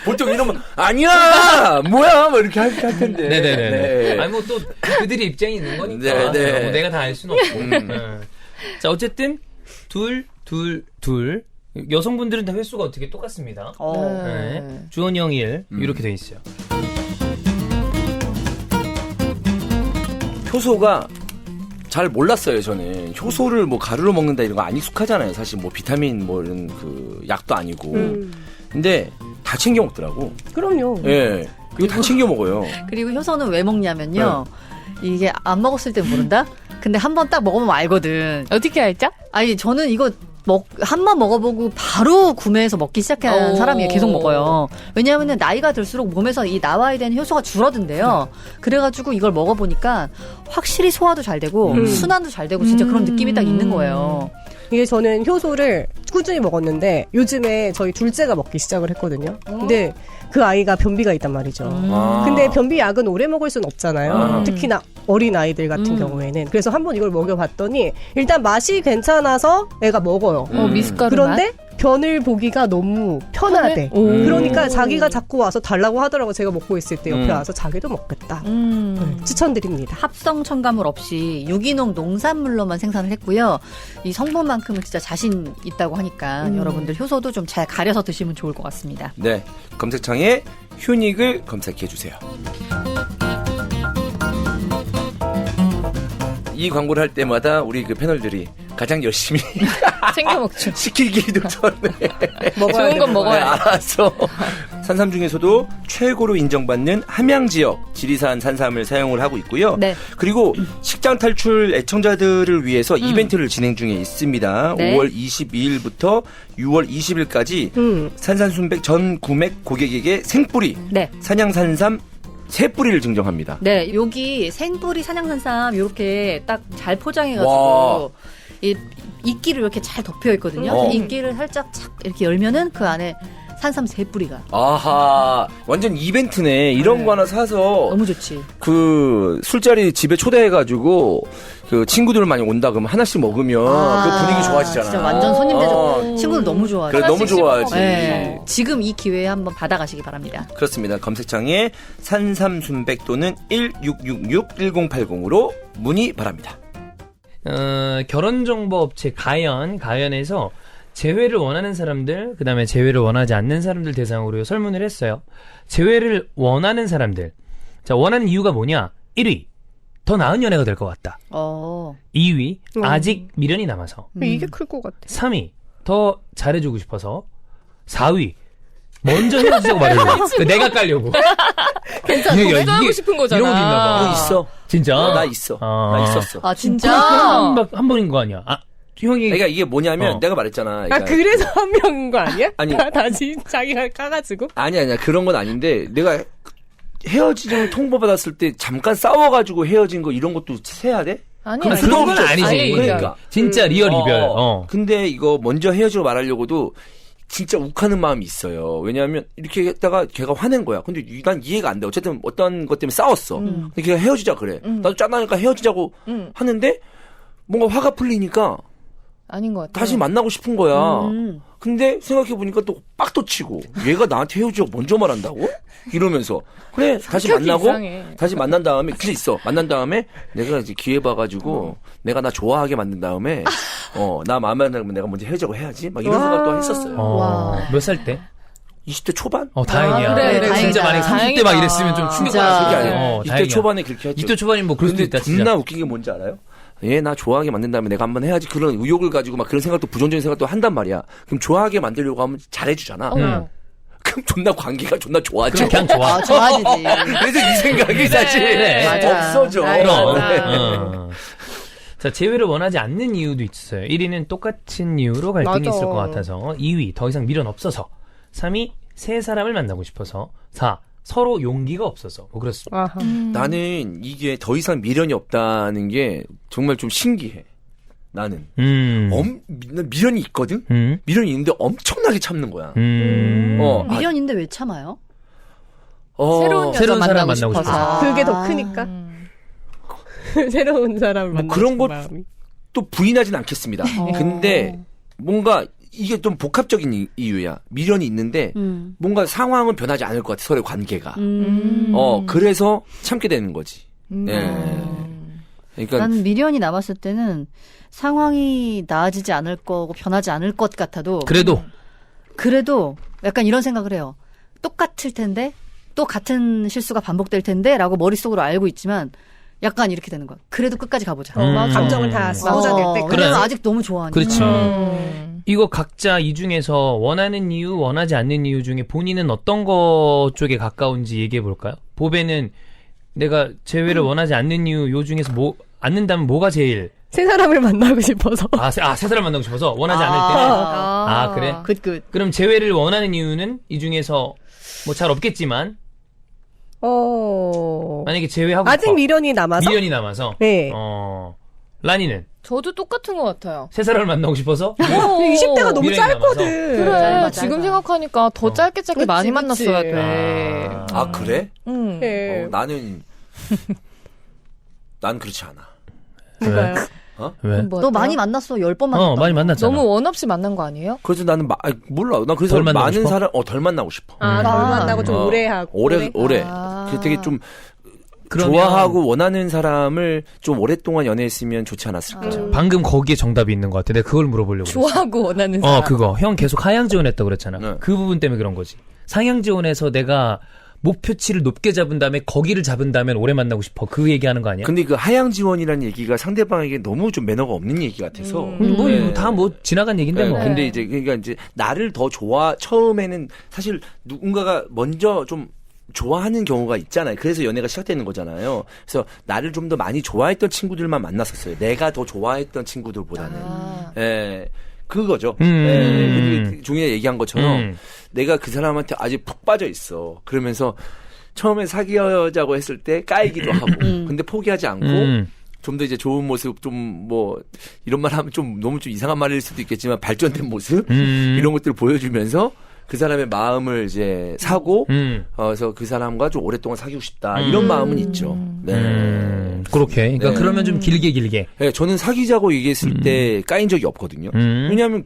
보통 이러면 아니야 뭐야 뭐 이렇게 할 텐데. 네네네. 네. 아니 뭐 또 그들의 입장이 있는 거니까 네. 뭐 내가 다 알 수는 없고. 자 어쨌든 둘 여성분들은 다 횟수가 어떻게 똑같습니다. 네. 주원이 형 1 이렇게 돼 있어요. 효소가 잘 몰랐어요, 저는. 효소를 뭐 가루로 먹는다 이런 거 안 익숙하잖아요. 사실 뭐 비타민 뭐 이런 그 약도 아니고. 근데 다 챙겨 먹더라고. 그럼요. 예. 이거 다 챙겨 먹어요. 그리고 효소는 왜 먹냐면요. 이게 안 먹었을 땐 모른다? 근데 한 번 딱 먹어보면 알거든. 어떻게 알죠? 아니, 저는 이거 한 번 먹어보고 바로 구매해서 먹기 시작한 사람이 계속 먹어요. 왜냐하면 나이가 들수록 몸에서 이 나와야 되는 효소가 줄어든대요. 그래가지고 이걸 먹어보니까 확실히 소화도 잘 되고 순환도 잘 되고 진짜 그런 느낌이 딱 있는 거예요. 이게 저는 효소를 꾸준히 먹었는데 요즘에 저희 둘째가 먹기 시작을 했거든요. 근데 그 아이가 변비가 있단 말이죠. 근데 변비 약은 오래 먹을 수는 없잖아요. 특히나 어린 아이들 같은 경우에는. 그래서 한번 이걸 먹여봤더니 일단 맛이 괜찮아서 애가 먹어요. 미숫가루 그런데 변을 보기가 너무 편하대. 그러니까 자기가 자꾸 와서 달라고 하더라고. 제가 먹고 있을 때 옆에 와서 자기도 먹겠다. 네, 추천드립니다. 합성 첨가물 없이 유기농 농산물로만 생산을 했고요. 이 성분만큼은 진짜 자신 있다고 하니까 여러분들 효소도 좀 잘 가려서 드시면 좋을 것 같습니다. 네. 검색창에 휴닉을 검색해 주세요. 이 광고를 할 때마다 우리 그 패널들이 가장 열심히 챙겨 먹죠. 시키기도 전에 좋은 건 먹어야 돼. 알았어. 산삼 중에서도 최고로 인정받는 함양 지역 지리산 산삼을 사용을 하고 있고요. 네. 그리고 식장 탈출 애청자들을 위해서 이벤트를 진행 중에 있습니다. 네. 5월 22일부터 6월 20일까지 산산순백 전 구매 고객에게 생뿌리 네. 산양산삼 3뿌리를 증정합니다. 네, 여기 생뿌리 산양산삼 이렇게 딱 잘 포장해가지고 와. 이 이끼를 이렇게 잘 덮여 있거든요. 이끼를 살짝 착 이렇게 열면은 그 안에 산삼 3뿌리가. 아하, 완전 이벤트네. 이런 거 하나 사서 너무 좋지. 그 술자리 집에 초대해가지고 그 친구들 많이 온다 그러면 하나씩 먹으면 그 분위기 좋아지잖아. 진짜 완전 손님 대접. 친구들 너무 좋아해. 그래, 너무 좋아하지. 네, 지금 이 기회에 한번 받아가시기 바랍니다. 그렇습니다. 검색창에 산삼순백 또는 1666-1080으로 문의 바랍니다. 결혼정보업체 가연에서 재회를 원하는 사람들, 그 다음에 재회를 원하지 않는 사람들 대상으로 설문을 했어요. 재회를 원하는 사람들. 자, 원하는 이유가 뭐냐? 1위. 더 나은 연애가 될 것 같다. 2위, 아직 미련이 남아서. 이게 클 것 같아. 3위, 더 잘해주고 싶어서. 4위, 먼저 헤어지자고 말해줘. 내가 깔려고. 괜찮아. 고백하고 싶은 거잖아. 이런 것도 있나 봐. 있어. 진짜? 나 있어. 나 있었어. 아, 진짜? 한 번인 거 아니야? 형이. 그러니까 이게 뭐냐면 내가 말했잖아. 그러니까 그래서 한 명인 거 아니야? 아니. 다시 자기가 까가지고? 아니야. 그런 건 아닌데 내가 헤어지자고 통보받았을 때 잠깐 싸워가지고 헤어진 거 이런 것도 세야 돼? 아니야. 그런 건 아니지. 그러니까. 진짜 리얼 이별. 근데 이거 먼저 헤어지고 말하려고도 진짜 욱하는 마음이 있어요. 왜냐하면 이렇게 했다가 걔가 화낸 거야. 근데 난 이해가 안 돼. 어쨌든 어떤 것 때문에 싸웠어. 근데 걔가 헤어지자 그래. 나도 짠하니까 헤어지자고 하는데 뭔가 화가 풀리니까 아닌 것 같아. 다시 만나고 싶은 거야. 근데 생각해보니까 또 빡도 치고 얘가 나한테 헤어지자고 먼저 말한다고? 이러면서 그래 다시 만나고 이상해. 다시 만난 다음에 그래 있어 만난 다음에 내가 이제 기회 봐가지고 내가 나 좋아하게 만든 다음에 나 마음에 안 들면 내가 먼저 헤어지자고 해야지 막 이런 생각도 했었어요. 몇 살 때? 20대 초반? 다행이야. 그래, 진짜 만약에 30대 막 이랬으면 좀 충격받았을 게 아니야. 20대 초반에 그렇게 했죠. 20대 초반이면 뭐 그럴 수도 있다, 진짜. 존나 웃긴 게 뭔지 알아요? 얘 나 좋아하게 만든 다음에 내가 한번 해야지 그런 의욕을 가지고 막 그런 생각도 부정적인 생각도 한단 말이야. 그럼 좋아하게 만들려고 하면 잘해주잖아. 그럼 존나 관계가 존나 좋아져. 그냥 좋아. 좋아지지. 그래서 이 생각이 사실 맞아. 없어져. 그럼. 자, 재회를 원하지 않는 이유도 있어요. 1위는 똑같은 이유로 갈등이 있을 것 같아서. 2위, 더 이상 미련 없어서. 3위, 새 사람을 만나고 싶어서. 4, 서로 용기가 없어서. 뭐 그렇습니다. 나는 이게 더 이상 미련이 없다는 게 정말 좀 신기해. 나는. 미련이 있거든? 미련이 있는데 엄청나게 참는 거야. 미련인데 왜 참아요? 새로운 사람 만나고 만나고 싶어서. 그게 더 크니까? 새로운 사람을 만나고 그런 싶은 것 마음이. 또 부인하진 않겠습니다. 근데 뭔가 이게 좀 복합적인 이유야. 미련이 있는데 뭔가 상황은 변하지 않을 것 같아. 서로의 관계가. 그래서 참게 되는 거지. 그러니까 난 미련이 남았을 때는 상황이 나아지지 않을 거고 변하지 않을 것 같아도 그래도 약간 이런 생각을 해요. 똑같을 텐데 또 같은 실수가 반복될 텐데 라고 머릿속으로 알고 있지만 약간 이렇게 되는 거야. 그래도 끝까지 가보자. 감정을 다 쏟아낼 때. 왜냐면 그래. 아직 너무 좋아하니까. 그렇지. 이거 각자 이 중에서 원하는 이유, 원하지 않는 이유 중에 본인은 어떤 것 쪽에 가까운지 얘기해 볼까요? 보배는 내가 재회를 원하지 않는 이유 요 중에서 않는다면 뭐가 제일? 새 사람을 만나고 싶어서. 새 사람 만나고 싶어서 원하지 않을 때는. 그래? 굿. 그럼 재회를 원하는 이유는 이 중에서 뭐 잘 없겠지만 만약에 재회하고 아직 미련이 남아서? 미련이 남아서. 네. 라니는? 저도 똑같은 것 같아요. 새 사람을 만나고 싶어서? 20대가 너무 미련이 짧거든. 그래. 짧아. 지금 생각하니까 더 짧게 그치, 많이 만났어야 그치. 돼. 그래? 네. 나는 그렇지 않아. 누가요? 왜? 너 많이 만났어. 10번 만났다. 많이 만났잖아. 너무 원 없이 만난 거 아니에요? 그래서 나는 몰라. 나 그래서 덜 만나고 많은 싶어? 사람 덜 만나고 싶어. 덜 만나고 좀 오래 하고. 오래. 되게 좀 좋아하고 원하는 사람을 좀 오랫동안 연애했으면 좋지 않았을까. 방금 거기에 정답이 있는 것 같아. 내가 그걸 물어보려고 그랬어. 좋아하고 원하는 사람. 그거. 형 계속 하향 지원했다고 그랬잖아. 네. 그 부분 때문에 그런 거지. 상향 지원해서 내가 목표치를 높게 잡은 다음에 거기를 잡은다면 오래 만나고 싶어. 그 얘기하는 거 아니야? 근데 그 하향 지원이라는 얘기가 상대방에게 너무 좀 매너가 없는 얘기 같아서. 다 지나간 얘긴데 뭐. 근데 이제 그러니까 이제 나를 더 처음에는 사실 누군가가 먼저 좀 좋아하는 경우가 있잖아요. 그래서 연애가 시작되는 거잖아요. 그래서 나를 좀 더 많이 좋아했던 친구들만 만났었어요. 내가 더 좋아했던 친구들보다는. 그거죠. 근데 종이가 얘기한 것처럼 내가 그 사람한테 아직 푹 빠져 있어. 그러면서 처음에 사귀자고 했을 때 까이기도 하고, 근데 포기하지 않고 좀 더 이제 좋은 모습, 좀 뭐 이런 말 하면 좀 너무 좀 이상한 말일 수도 있겠지만 발전된 모습 이런 것들을 보여주면서 그 사람의 마음을 이제 사고, 그래서 그 사람과 좀 오랫동안 사귀고 싶다 이런 마음은 있죠. 네. 그렇게. 그러니까 그러면 좀 길게. 네, 저는 사귀자고 얘기했을 때 까인 적이 없거든요. 왜냐하면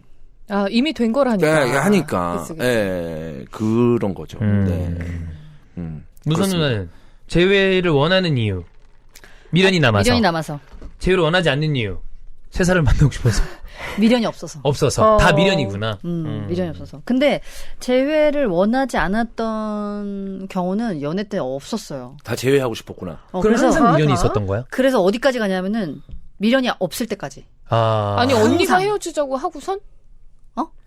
이미 된 거라니까. 하니까. 그치. 예, 그런 거죠. 네. 무선 누나는 재회를 원하는 이유. 미련이 남아서. 미련이 남아서. 재회를 원하지 않는 이유. 세살을 만나고 싶어서. 미련이 없어서. 없어서. 다 미련이구나. 미련이 없어서. 근데 재회를 원하지 않았던 경우는 연애 때 없었어요. 다 제외하고 싶었구나. 그래서 항상 미련이 있었던 거야? 그래서 어디까지 가냐면은 미련이 없을 때까지. 아니 언니가 헤어지자고 하고선?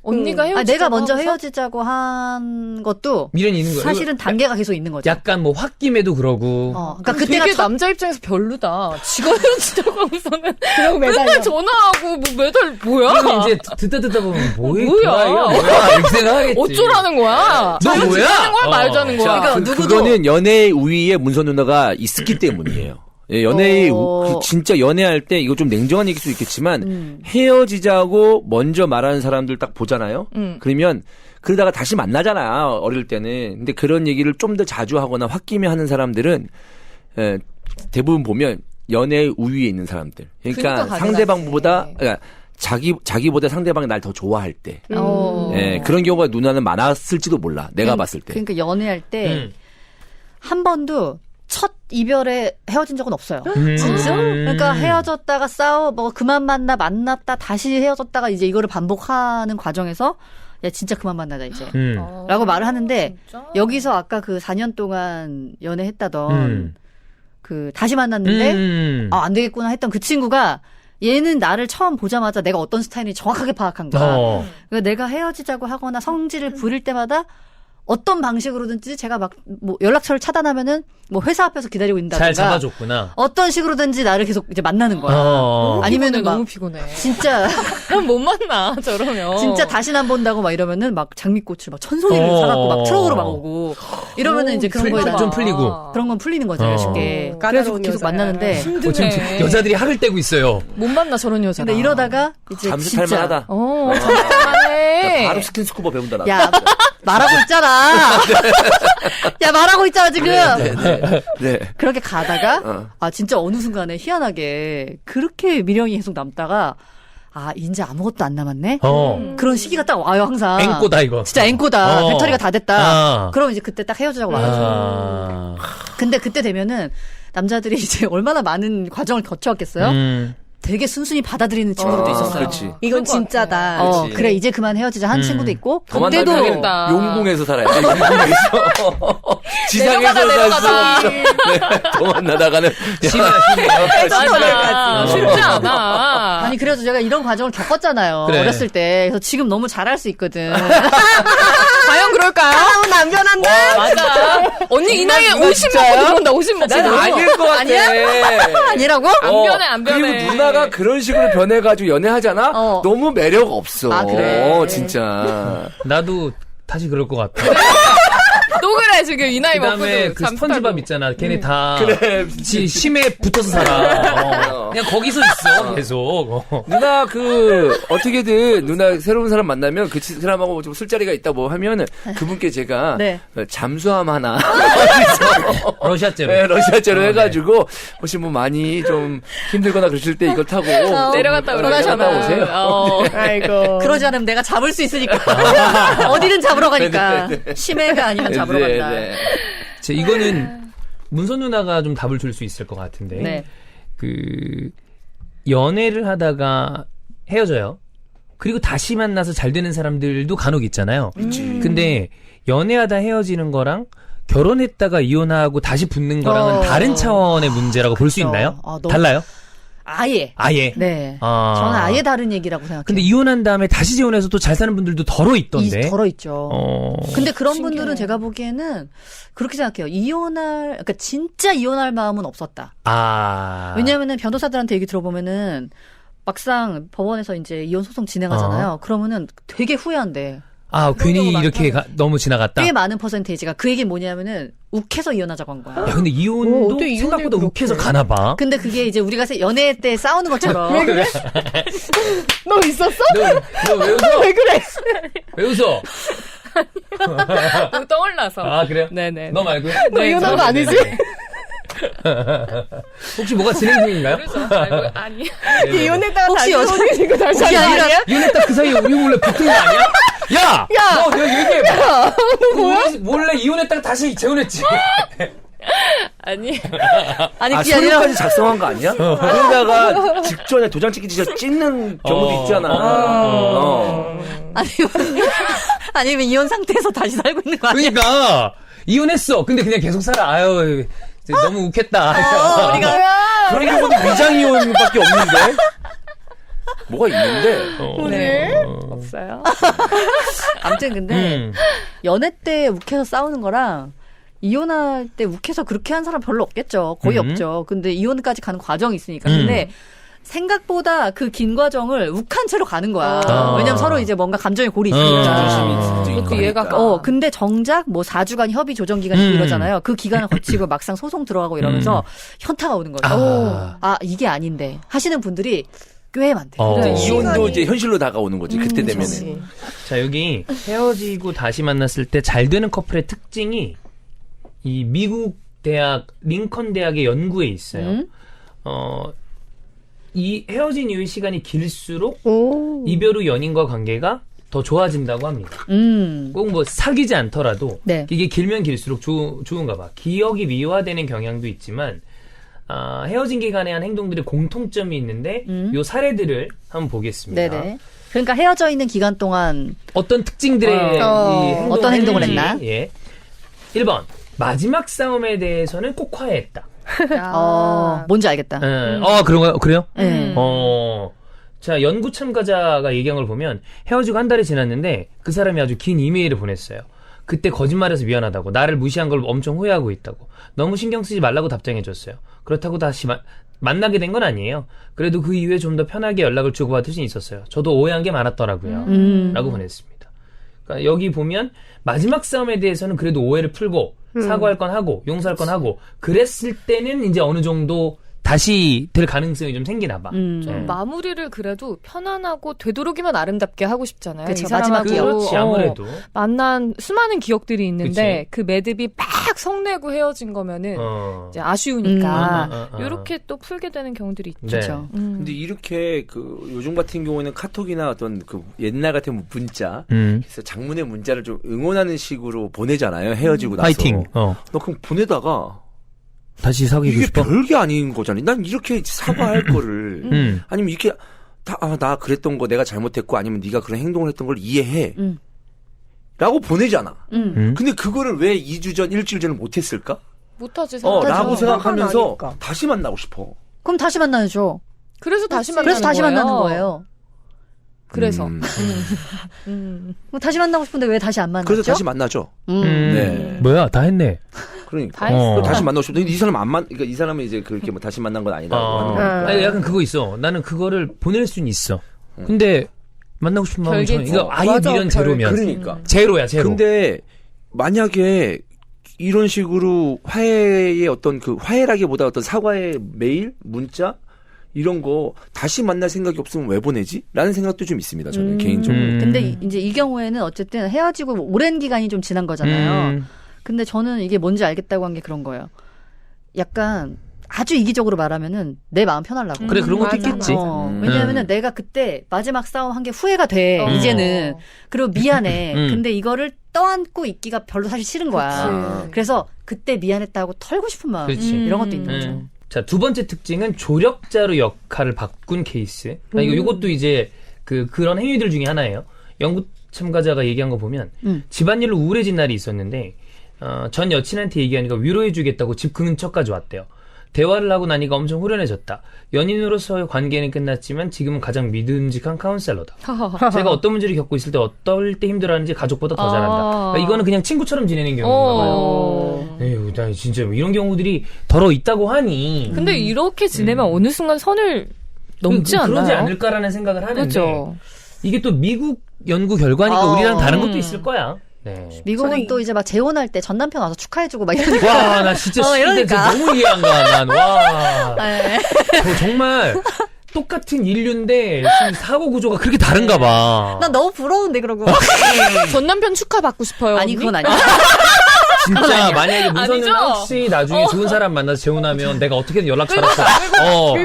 언니가 헤어지자고 내가 먼저 하고선? 헤어지자고 한 것도 미련이 있는 거야. 사실은 단계가 계속 있는 거죠. 약간 뭐 홧김에도 그러고. 그러니까 그때가 되게 남자 입장에서 별로다. 지가 헤어지자고 하고서는 그럼 맨날 전화하고 뭐 매달 뭐야? 그리고 이제 듣다 보면 뭐야? 뭐야? 이렇게 생각하겠지. 어쩌라는 거야? 너 헤어지자는 뭐야? 거야? 말자는 거야? 그러니까 누구도 그거는 연애의 우위에 문선 누나가 있었기 때문이에요. 예, 진짜 연애할 때 이거 좀 냉정한 얘기일 수 있겠지만 헤어지자고 먼저 말하는 사람들 딱 보잖아요. 그러면 그러다가 다시 만나잖아 어릴 때는. 근데 그런 얘기를 좀 더 자주 하거나 홧김에 하는 사람들은 대부분 보면 연애의 우위에 있는 사람들. 그러니까 상대방보다 그러니까 자기보다 상대방이 날 더 좋아할 때. 예, 그런 경우가 누나는 많았을지도 몰라. 내가 봤을 때. 그러니까 연애할 때 한 번도 첫 이별에 헤어진 적은 없어요. 진짜? 그러니까 헤어졌다가 그만 만났다 다시 헤어졌다가 이제 이거를 반복하는 과정에서 야 진짜 그만 만나자 이제 라고 말을 하는데 진짜? 여기서 아까 그 4년 동안 연애했다던 그 다시 만났는데 안 되겠구나 했던 그 친구가 얘는 나를 처음 보자마자 내가 어떤 스타일인지 정확하게 파악한 거야. 그러니까 내가 헤어지자고 하거나 성질을 부릴 때마다 어떤 방식으로든지 제가 막 뭐 연락처를 차단하면은 뭐 회사 앞에서 기다리고 있다든가 잘 잡아줬구나. 어떤 식으로든지 나를 계속 이제 만나는 거야. 아니면은 막 너무 피곤해. 진짜 그럼 못 만나 저러면. 진짜 다시는 안 본다고 막 이러면은 막 장미꽃을 막 천송이를 사갖고 막 트럭으로 막 오고 이러면은 이제 그런 거에 좀 풀리고. 그런 건 풀리는 거죠 쉽게. 그래서 까다로운 계속 여자야. 만나는데 지금 여자들이 학을 떼고 있어요. 못 만나 저런 여자. 근데 이러다가 이제 잠수 탈 진짜 만하다. 잘하네. 바로 스킨스쿠버 배운다 나. 야 말하고 있잖아. 야 말하고 있잖아 지금. 네. 그렇게 가다가 진짜 어느 순간에 희한하게 그렇게 미련이 계속 남다가 이제 아무것도 안 남았네. 그런 시기가 딱 와요 항상. 앵꼬다 이거. 진짜 앵꼬다. 배터리가 다 됐다. 그럼 이제 그때 딱 헤어지자고 말하죠. 근데 그때 되면은 남자들이 이제 얼마나 많은 과정을 거쳐왔겠어요? 되게 순순히 받아들이는 친구들도 있었어요. 그렇지. 이건 진짜다. 그렇지. 그래 이제 그만 헤어지자 한 친구도 있고 더 그때도 만나면 용궁에서 살아야 돼. 용궁에서. 지상에서 내려가다. 네, 더 만나다가는 맞아. 쉽지 않아. 아니 그래서 제가 이런 과정을 겪었잖아요. 그래. 어렸을 때. 그래서 지금 너무 잘할 수 있거든. 과연 그럴까요? 안 변한다. 맞아. 언니 이 나이에 누나 50 진짜야? 먹고 들어온다. 50 먹고 나는 들어온다. 아닐 것 같아. 아니라고? 안 변해. 그리고 누나가 그런 식으로 변해가지고 연애하잖아? 어. 너무 매력 없어. 그래. 진짜. 나도 다시 그럴 것 같아. 또 그래 지금 이 나이 먹고도. 그다음에 그 스펀지밥 있잖아. 걔네 다 그래. 심해 붙어서 살아. 그냥 거기서 있어 계속. 누나 어떻게든 누나 새로운 사람 만나면 그 사람하고 좀 술자리가 있다 뭐 하면은 그분께 제가 네. 잠수함 하나 러시아제로. 네, 러시아제로 해가지고 혹시 뭐 많이 좀 힘들거나 그러실 때 이걸 타고 내려갔다 내려갔다 오세요. 아이고. 그러지 않으면 내가 잡을 수 있으니까. 어디든 잡으러 가니까. 심해가 아니면 잡으러 간다. 이거는 문선 누나가 좀 답을 줄 수 있을 것 같은데. 네. 그 연애를 하다가 헤어져요. 그리고 다시 만나서 잘 되는 사람들도 간혹 있잖아요. 근데 연애하다 헤어지는 거랑 결혼했다가 이혼하고 다시 붙는 거랑은 다른 차원의 문제라고 볼 수 있나요? 달라요? 아예. 네. 저는 아예 다른 얘기라고 생각해요. 근데 이혼한 다음에 다시 재혼해서 또 잘 사는 분들도 덜어 있던데. 덜어 있죠. 근데 그런 분들은 제가 보기에는 그렇게 생각해요. 그러니까 진짜 이혼할 마음은 없었다. 왜냐하면은 변호사들한테 얘기 들어보면은 막상 법원에서 이제 이혼 소송 진행하잖아요. 그러면은 되게 후회한대. 괜히 이렇게 너무 지나갔다? 꽤 많은 퍼센테이지가. 그 얘기 뭐냐면은 욱해서 이혼하자고 한 거야. 야, 근데 이혼도 생각보다 욱해서 가나 봐. 근데 그게 이제 우리가 연애 때 싸우는 것처럼. 왜 그래? 너 있었어? 너 왜 웃어? 왜 그래? 왜 웃어? 너무 떠올라서. 그래요? 네네. 너 말고요? 너 이혼한 거 아니지? 혹시 뭐가 진행 중인가요? 아니. 이혼했다가 혹시 다시 여자- 오게 다시 그게 하는 거 아니라- 아니야? 이혼했다 그 사이에 우리 몰래 붙은 거 아니야? 야! 너 내가 얘기해봐. 우리 몰래 이혼했다가 다시 재혼했지. 아니 아니, 아, 그게 아니라. 서류까지 작성한 거 아니야? 거기다가 직전에 도장 찍기 전에 찍는 경우도 있잖아. 아니면 이혼 상태에서 다시 살고 있는 거 아니야? 그러니까 이혼했어. 근데 그냥 계속 살아. 아유 너무 웃겠다. 그런 경우도 위장 이혼밖에 없는데. 뭐가 있는데. 네. 없어요. 아무튼 근데 연애 때 욱해서 싸우는 거랑 이혼할 때 욱해서 그렇게 한 사람 별로 없겠죠. 거의 없죠. 근데 이혼까지 가는 과정이 있으니까. 근데 생각보다 그 긴 과정을 욱한 채로 가는 거야. 왜냐면 서로 이제 뭔가 감정의 골이 있으니까. 그것도 얘가 근데 정작 뭐 4주간 협의 조정 기간이 있고 이러잖아요. 그 기간을 거치고 막상 소송 들어가고 이러면서 현타가 오는 거죠. 이게 아닌데 하시는 분들이 꽤 많대요. 이혼도 이제 현실로 다가오는 거지. 그때 되면은. 자, 여기 헤어지고 다시 만났을 때 잘 되는 커플의 특징이 이 미국 대학 링컨 대학의 연구에 있어요. 이 헤어진 이후의 시간이 길수록 이별 후 연인과 관계가 더 좋아진다고 합니다. 꼭 뭐 사귀지 않더라도 네. 이게 길면 길수록 좋은가 봐. 기억이 미화되는 경향도 있지만 헤어진 기간에 한 행동들의 공통점이 있는데 요 사례들을 한번 보겠습니다. 네네. 그러니까 헤어져 있는 기간 동안 어떤 특징들의 어떤 행동을 했나? 예. 1번 마지막 싸움에 대해서는 꼭 화해했다. 뭔지 알겠다. 그런가요? 그래요? 네. 자, 연구 참가자가 얘기한 걸 보면 헤어지고 한 달이 지났는데 그 사람이 아주 긴 이메일을 보냈어요. 그때 거짓말해서 미안하다고, 나를 무시한 걸 엄청 후회하고 있다고, 너무 신경 쓰지 말라고 답장해줬어요. 그렇다고 다시 만나게 된 건 아니에요. 그래도 그 이후에 좀 더 편하게 연락을 주고받을 수는 있었어요. 저도 오해한 게 많았더라고요. 라고 보냈습니다. 그러니까 여기 보면 마지막 싸움에 대해서는 그래도 오해를 풀고 사과할 건 하고 용서할 건 하고 그랬을 때는 이제 어느 정도 다시 될 가능성이 좀 생기나 봐. 좀 마무리를 그래도 편안하고 되도록이면 아름답게 하고 싶잖아요. 그쵸, 이 사람하고 그렇지, 아무래도. 만난 수많은 기억들이 있는데 그치. 그 매듭이 막 성내고 헤어진 거면은 이제 아쉬우니까 이렇게 또 풀게 되는 경우들이 있죠. 그렇죠. 근데 이렇게 그 요즘 같은 경우에는 카톡이나 어떤 그 옛날 같은 문자, 그래서 장문의 문자를 좀 응원하는 식으로 보내잖아요. 헤어지고 나서. 파이팅. 너 그럼 보내다가 다시 사귀고 이게 싶어? 별게 아닌 거잖아요. 난 이렇게 사과할 거를 아니면 이렇게 나 그랬던 거 내가 잘못했고 아니면 네가 그런 행동을 했던 걸 이해해. 라고 보내잖아. 근데 그거를 왜 2주 전, 일주일 전을 못했을까? 못하지. 라고 생각하면서 아니까. 다시 만나고 싶어. 그럼 다시 만나야죠. 그래서 다시 만나는 그래서 다시 거예요. 만나는 거예요. 그래서 뭐 다시 만나고 싶은데 왜 다시 안 만났죠? 그래서 다시 만나죠. 네. 뭐야, 다 했네. 그러니까. 다 했어. 다시 만나고 싶은데 이 사람 그러니까 이 사람은 이제 그렇게 뭐 다시 만난 건 아니라고 하는 거니까. 아니, 약간 그거 있어. 나는 그거를 보낼 수는 있어. 근데 만나고 싶은 마음은 전혀. 별개지. 이거 아예 맞아, 미련 제로면. 그러니까. 제로야, 제로. 근데 만약에 이런 식으로 화해의 어떤 그 화해라기보다 어떤 사과의 메일, 문자 이런 거 다시 만날 생각이 없으면 왜 보내지? 라는 생각도 좀 있습니다. 저는 개인적으로. 근데 이제 이 경우에는 어쨌든 헤어지고 오랜 기간이 좀 지난 거잖아요. 근데 저는 이게 뭔지 알겠다고 한 게 그런 거예요. 약간 아주 이기적으로 말하면은 내 마음 편하려고. 그래, 그런 것도 맞아, 있겠지. 왜냐하면은 내가 그때 마지막 싸움 한 게 후회가 돼. 이제는. 그리고 미안해. 근데 이거를 떠안고 있기가 별로 사실 싫은 거야. 그래서 그때 미안했다고 털고 싶은 마음. 그렇지. 이런 것도 있는 거죠. 자, 두 번째 특징은 조력자로 역할을 바꾼 케이스. 이것도 이제 그런 행위들 중에 하나예요. 연구 참가자가 얘기한 거 보면 집안일로 우울해진 날이 있었는데 전 여친한테 얘기하니까 위로해주겠다고 집 근처까지 왔대요. 대화를 하고 나니까 엄청 후련해졌다. 연인으로서의 관계는 끝났지만 지금은 가장 믿음직한 카운셀러다. 제가 어떤 문제를 겪고 있을 때 어떨 때 힘들어하는지 가족보다 더 잘한다. 그러니까 이거는 그냥 친구처럼 지내는 경우인가 봐요. 에휴, 나 진짜 이런 경우들이 더러 있다고 하니. 근데 이렇게 지내면 어느 순간 선을 넘지 않나요? 그러지 않을까라는 생각을 하는데. 그렇죠. 이게 또 미국 연구 결과니까 우리랑 다른 것도 있을 거야. 네. 미국은 또 이제 막 재혼할 때 전 남편 와서 축하해주고 막 이러니까. 와, 나 진짜 이러니까. 너무 이해 안 가. 난 와. 네. 정말 똑같은 인류인데 지금 사고 구조가 그렇게 다른가 봐. 난 너무 부러운데 그러고. 전 남편 축하 받고 싶어요. 아니 언니? 그건 아니야. 진짜 만약에 문선은 아니죠? 혹시 나중에 좋은 사람 만나서 재혼하면 내가 어떻게든 연락 잘했어.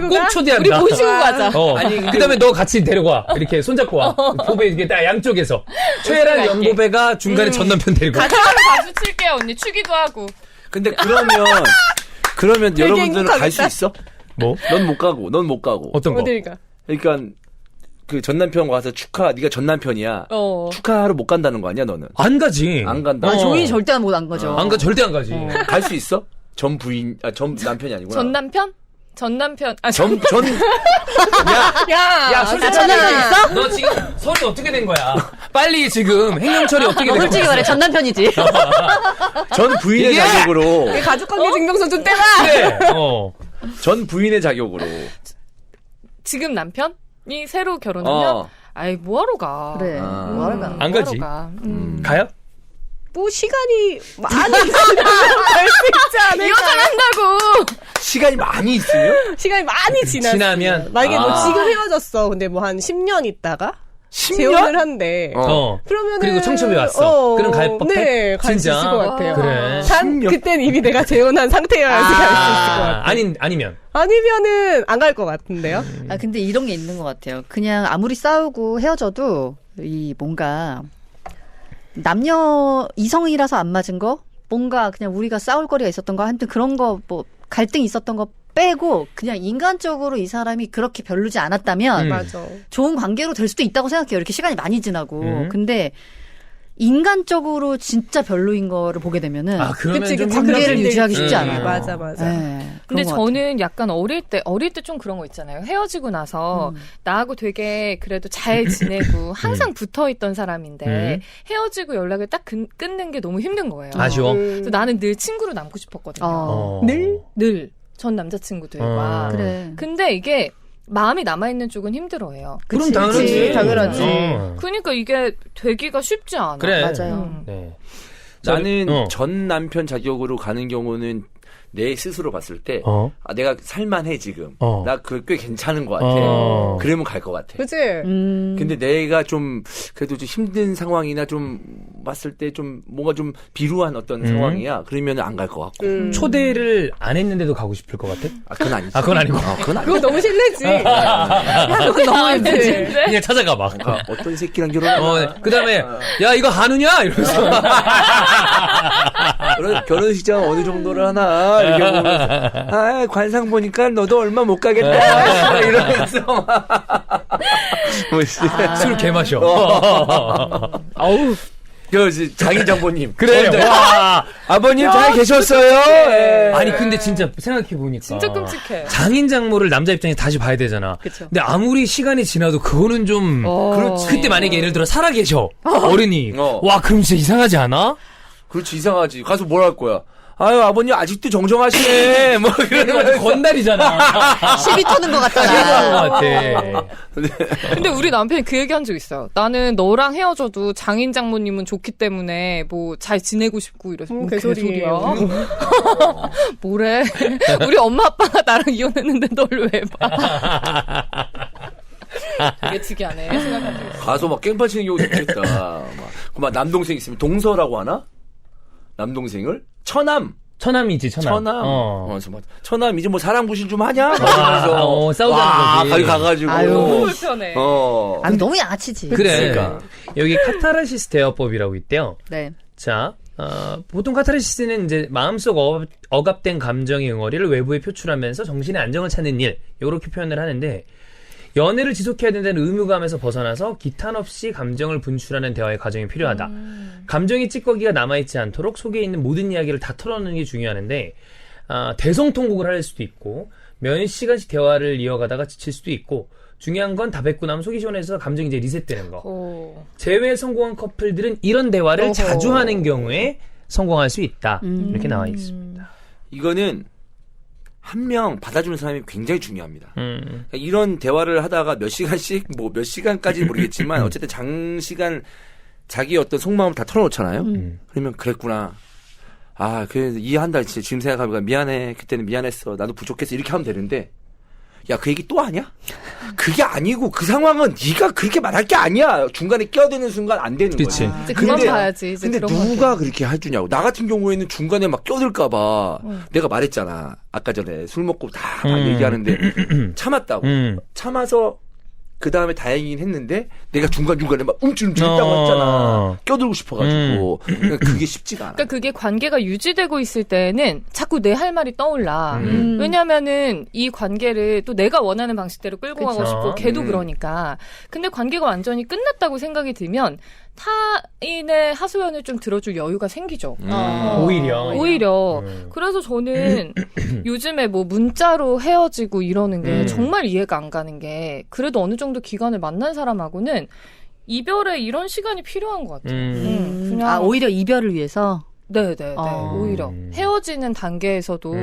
꼭 초대한다. 우리 모시고 가자. 아니 그다음에 너 같이 데려가. 이렇게 손잡고 와. 보배 이렇게 딱 양쪽에서 최애란 연보배가 중간에 전 남편 데리고. 같이 가서 박수 칠게요 언니. 추기도 하고. 근데 그러면 여러분들은 갈 수 있어? 뭐? 넌 못 가고. 어떤 거? 어딜 가? 그러니까 그 전 남편 가서 네가 전 남편이야. 축하하러 못 간다는 거 아니야, 너는? 안 가지. 안 간다. 종이 절대 못 안 가죠. 절대 안 가지. 갈 수 있어? 전 남편이 아니구나. 전 남편? 전 남편. 야, 솔직히 전 남편 있어? 너 지금 설이 어떻게 된 거야? 빨리 지금 행정처리 어떻게 된 거야? 솔직히 말해 전 남편이지. 전 부인의 자격으로. 가족관계 증명서 좀 떼라. 그래. 전 부인의 자격으로. 지금 남편이 새로 결혼하면 아이 뭐하러 가? 그래. 뭐하러 가? 안 가지. 가요? 뭐 시간이 많이 있으면 갈 수 있지 않을까? 이거잖아 한다고. 시간이 많이 있으면? 시간이 많이 지나면 만약에 뭐 지금 헤어졌어. 근데 뭐 한 10년 있다가 10년? 재혼을 한대. 그러면은 그리고 청첩이 왔어. 그럼 갈 법해? 네, 갈 수 진짜? 있을 것 같아요. 그래. 단 그땐 이미 내가 재혼한 상태여야지 갈 수 있을 것 같아요. 아니면 아니면은 안 갈 것 같은데요. 근데 이런 게 있는 것 같아요. 그냥 아무리 싸우고 헤어져도 이 뭔가 남녀 이성이라서 안 맞은 거, 뭔가 그냥 우리가 싸울 거리가 있었던 거, 하여튼 그런 거 뭐 갈등이 있었던 거 빼고 그냥 인간적으로 이 사람이 그렇게 별로지 않았다면 맞아. 좋은 관계로 될 수도 있다고 생각해요. 이렇게 시간이 많이 지나고. 근데 인간적으로 진짜 별로인 거를 보게 되면은 그러면 좀 관계를 유지하기 쉽지 않아요. 맞아. 네, 근데 그런 것 저는 약간 어릴 때 좀 그런 거 있잖아요. 헤어지고 나서 나하고 되게 그래도 잘 지내고 항상 붙어 있던 사람인데 헤어지고 연락을 딱 끊는 게 너무 힘든 거예요. 아쉬워. 그래서 나는 늘 친구로 남고 싶었거든요. 늘? 전 남자친구들과. 그래. 근데 이게 마음이 남아있는 쪽은 힘들어해요. 그럼 당연하지. 당연하지. 그러니까 이게 되기가 쉽지 않아. 그래. 맞아요. 네. 나는 전 남편 자격으로 가는 경우는 내 스스로 봤을 때 내가 살만해 지금. 나 그 꽤 괜찮은 것 같아. 그러면 갈 것 같아. 그치? 근데 내가 좀 그래도 좀 힘든 상황이나 좀 봤을 때 좀 뭔가 좀 비루한 어떤 상황이야. 그러면 안 갈 것 같고. 초대를 안 했는데도 가고 싶을 것 같아? 그건 아니지. 그건 아니고. 그건 아니고. 그거 너무 실례지. 그거 너무 힘들지. 그냥 찾아가 봐. 어떤 새끼랑 결혼하나. 그 다음에, 야, 이거 한우냐? 이러면서. 결혼식장 어느 정도를 하나 이렇게 보면서 관상 보니까 너도 얼마 못 가겠다 이러면서 술 개 마셔. 아우 장희 장모님 그래. 와. 아버님 잘 계셨어요. 아니 근데 진짜 생각해 보니까 진짜 끔찍해. 장인 장모를 남자 입장에서 다시 봐야 되잖아. 그쵸. 근데 아무리 시간이 지나도 그거는 좀 그렇지. 그때 만약에 예를 들어 살아 계셔 어른이 와 그럼 진짜 이상하지 않아? 그렇지 이상하지. 가서 뭘 할 거야? 아유 아버님 아직도 정정하시네. 뭐 이런 건달이잖아. 시비 터는 것 같다. 같아. 근데 우리 남편이 그 얘기 한 적 있어요. 나는 너랑 헤어져도 장인 장모님은 좋기 때문에 뭐 잘 지내고 싶고 이래서 뭐 개소리야. 뭐래? 우리 엄마 아빠가 나랑 이혼했는데 널 왜 봐? 되게 특이하네. 생각하면. 가서 막 깽판 치는 경우도 있겠다. 막 남동생 있으면 동서라고 하나? 남동생을? 처남이지. 처남 이제 뭐 사랑 부실 좀 하냐? 그래서 싸우자는 거지. 가가지고. 너무 불편해. 너무 양아치지. 그래. 그러니까. 여기 카타르시스 대화법이라고 있대요. 네. 자, 보통 카타르시스는 이제 마음속 억압된 감정의 응어리를 외부에 표출하면서 정신의 안정을 찾는 일, 이렇게 표현을 하는데, 연애를 지속해야 된다는 의무감에서 벗어나서 기탄 없이 감정을 분출하는 대화의 과정이 필요하다. 감정의 찌꺼기가 남아있지 않도록 속에 있는 모든 이야기를 다 털어놓는 게 중요하는데 대성통곡을 할 수도 있고 몇 시간씩 대화를 이어가다가 지칠 수도 있고 중요한 건 다 뱉고 나면 속이 시원해서 감정이 이제 리셋되는 거. 재회에 성공한 커플들은 이런 대화를 자주 하는 경우에 성공할 수 있다. 이렇게 나와 있습니다. 이거는 한 명 받아주는 사람이 굉장히 중요합니다. 그러니까 이런 대화를 하다가 몇 시간씩 뭐 몇 시간까지는 모르겠지만 어쨌든 장시간 자기 어떤 속마음을 다 털어놓잖아요. 그러면 그랬구나. 그래 이해한다. 진짜 지금 생각하면 미안해. 그때는 미안했어. 나도 부족했어. 이렇게 하면 되는데 야, 그 얘기 또 하냐? 그게 아니고 그 상황은 네가 그렇게 말할 게 아니야. 중간에 끼어드는 순간 안 되는 거지. 이제 그만 봐야지. 이제 근데 누가 그렇게 해주냐고. 나 같은 경우에는 중간에 막 끼어들까 봐 내가 말했잖아. 아까 전에 술 먹고 다 얘기하는데 참았다고. 참아서 그 다음에 다행이긴 했는데 내가 중간중간에 막 움찔움찔 했다고 했잖아. 껴들고 싶어가지고. 그러니까 그게 쉽지가 않아. 그러니까 그게 관계가 유지되고 있을 때는 자꾸 내 할 말이 떠올라. 왜냐면은 이 관계를 또 내가 원하는 방식대로 끌고 가고 싶고 걔도 그러니까. 근데 관계가 완전히 끝났다고 생각이 들면 타인의 하소연을 좀 들어줄 여유가 생기죠. 오히려. 그래서 저는 요즘에 뭐 문자로 헤어지고 이러는 게 정말 이해가 안 가는 게 그래도 어느 정도 기간을 만난 사람하고는 이별에 이런 시간이 필요한 것 같아요. 그냥 오히려 이별을 위해서? 네네네. 오히려 헤어지는 단계에서도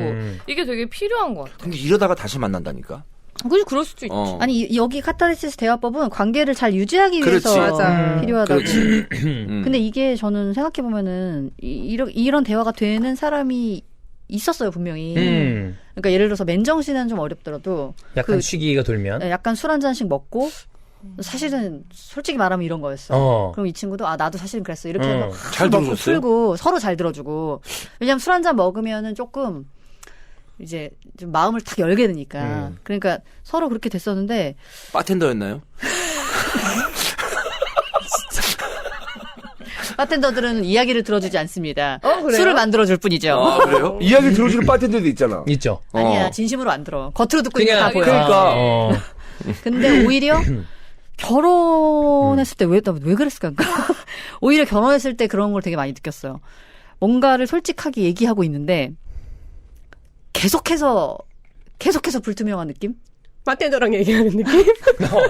이게 되게 필요한 것 같아요. 근데 이러다가 다시 만난다니까. 그럴 수도 있지. 아니 여기 카타르시스 대화법은 관계를 잘 유지하기 위해서 필요하다고. 근데 이게 저는 생각해 보면은 이런 대화가 되는 사람이 있었어요 분명히. 그러니까 예를 들어서 맨정신은 좀 어렵더라도 약간 시기가 돌면 약간 술 한 잔씩 먹고 사실은 솔직히 말하면 이런 거였어. 그럼 이 친구도 나도 사실은 그랬어 이렇게 막 잘 들어줬어요? 풀고 서로 잘 들어주고. 왜냐면 술 한 잔 먹으면은 조금 이제 좀 마음을 탁 열게 되니까. 그러니까 서로 그렇게 됐었는데. 바텐더였나요? 바텐더들은 이야기를 들어주지 않습니다. 그래요? 술을 만들어줄 뿐이죠. 그래요? 이야기를 들어주는 바텐더도 있잖아. 있죠. 아니야, 진심으로 안 들어. 겉으로 듣고 있는 다 보여. 그러니까. 근데 오히려 결혼했을 때 왜 그랬을까? 오히려 결혼했을 때 그런 걸 되게 많이 느꼈어요. 뭔가를 솔직하게 얘기하고 있는데 계속해서 불투명한 느낌? 바텐더랑 얘기하는 느낌?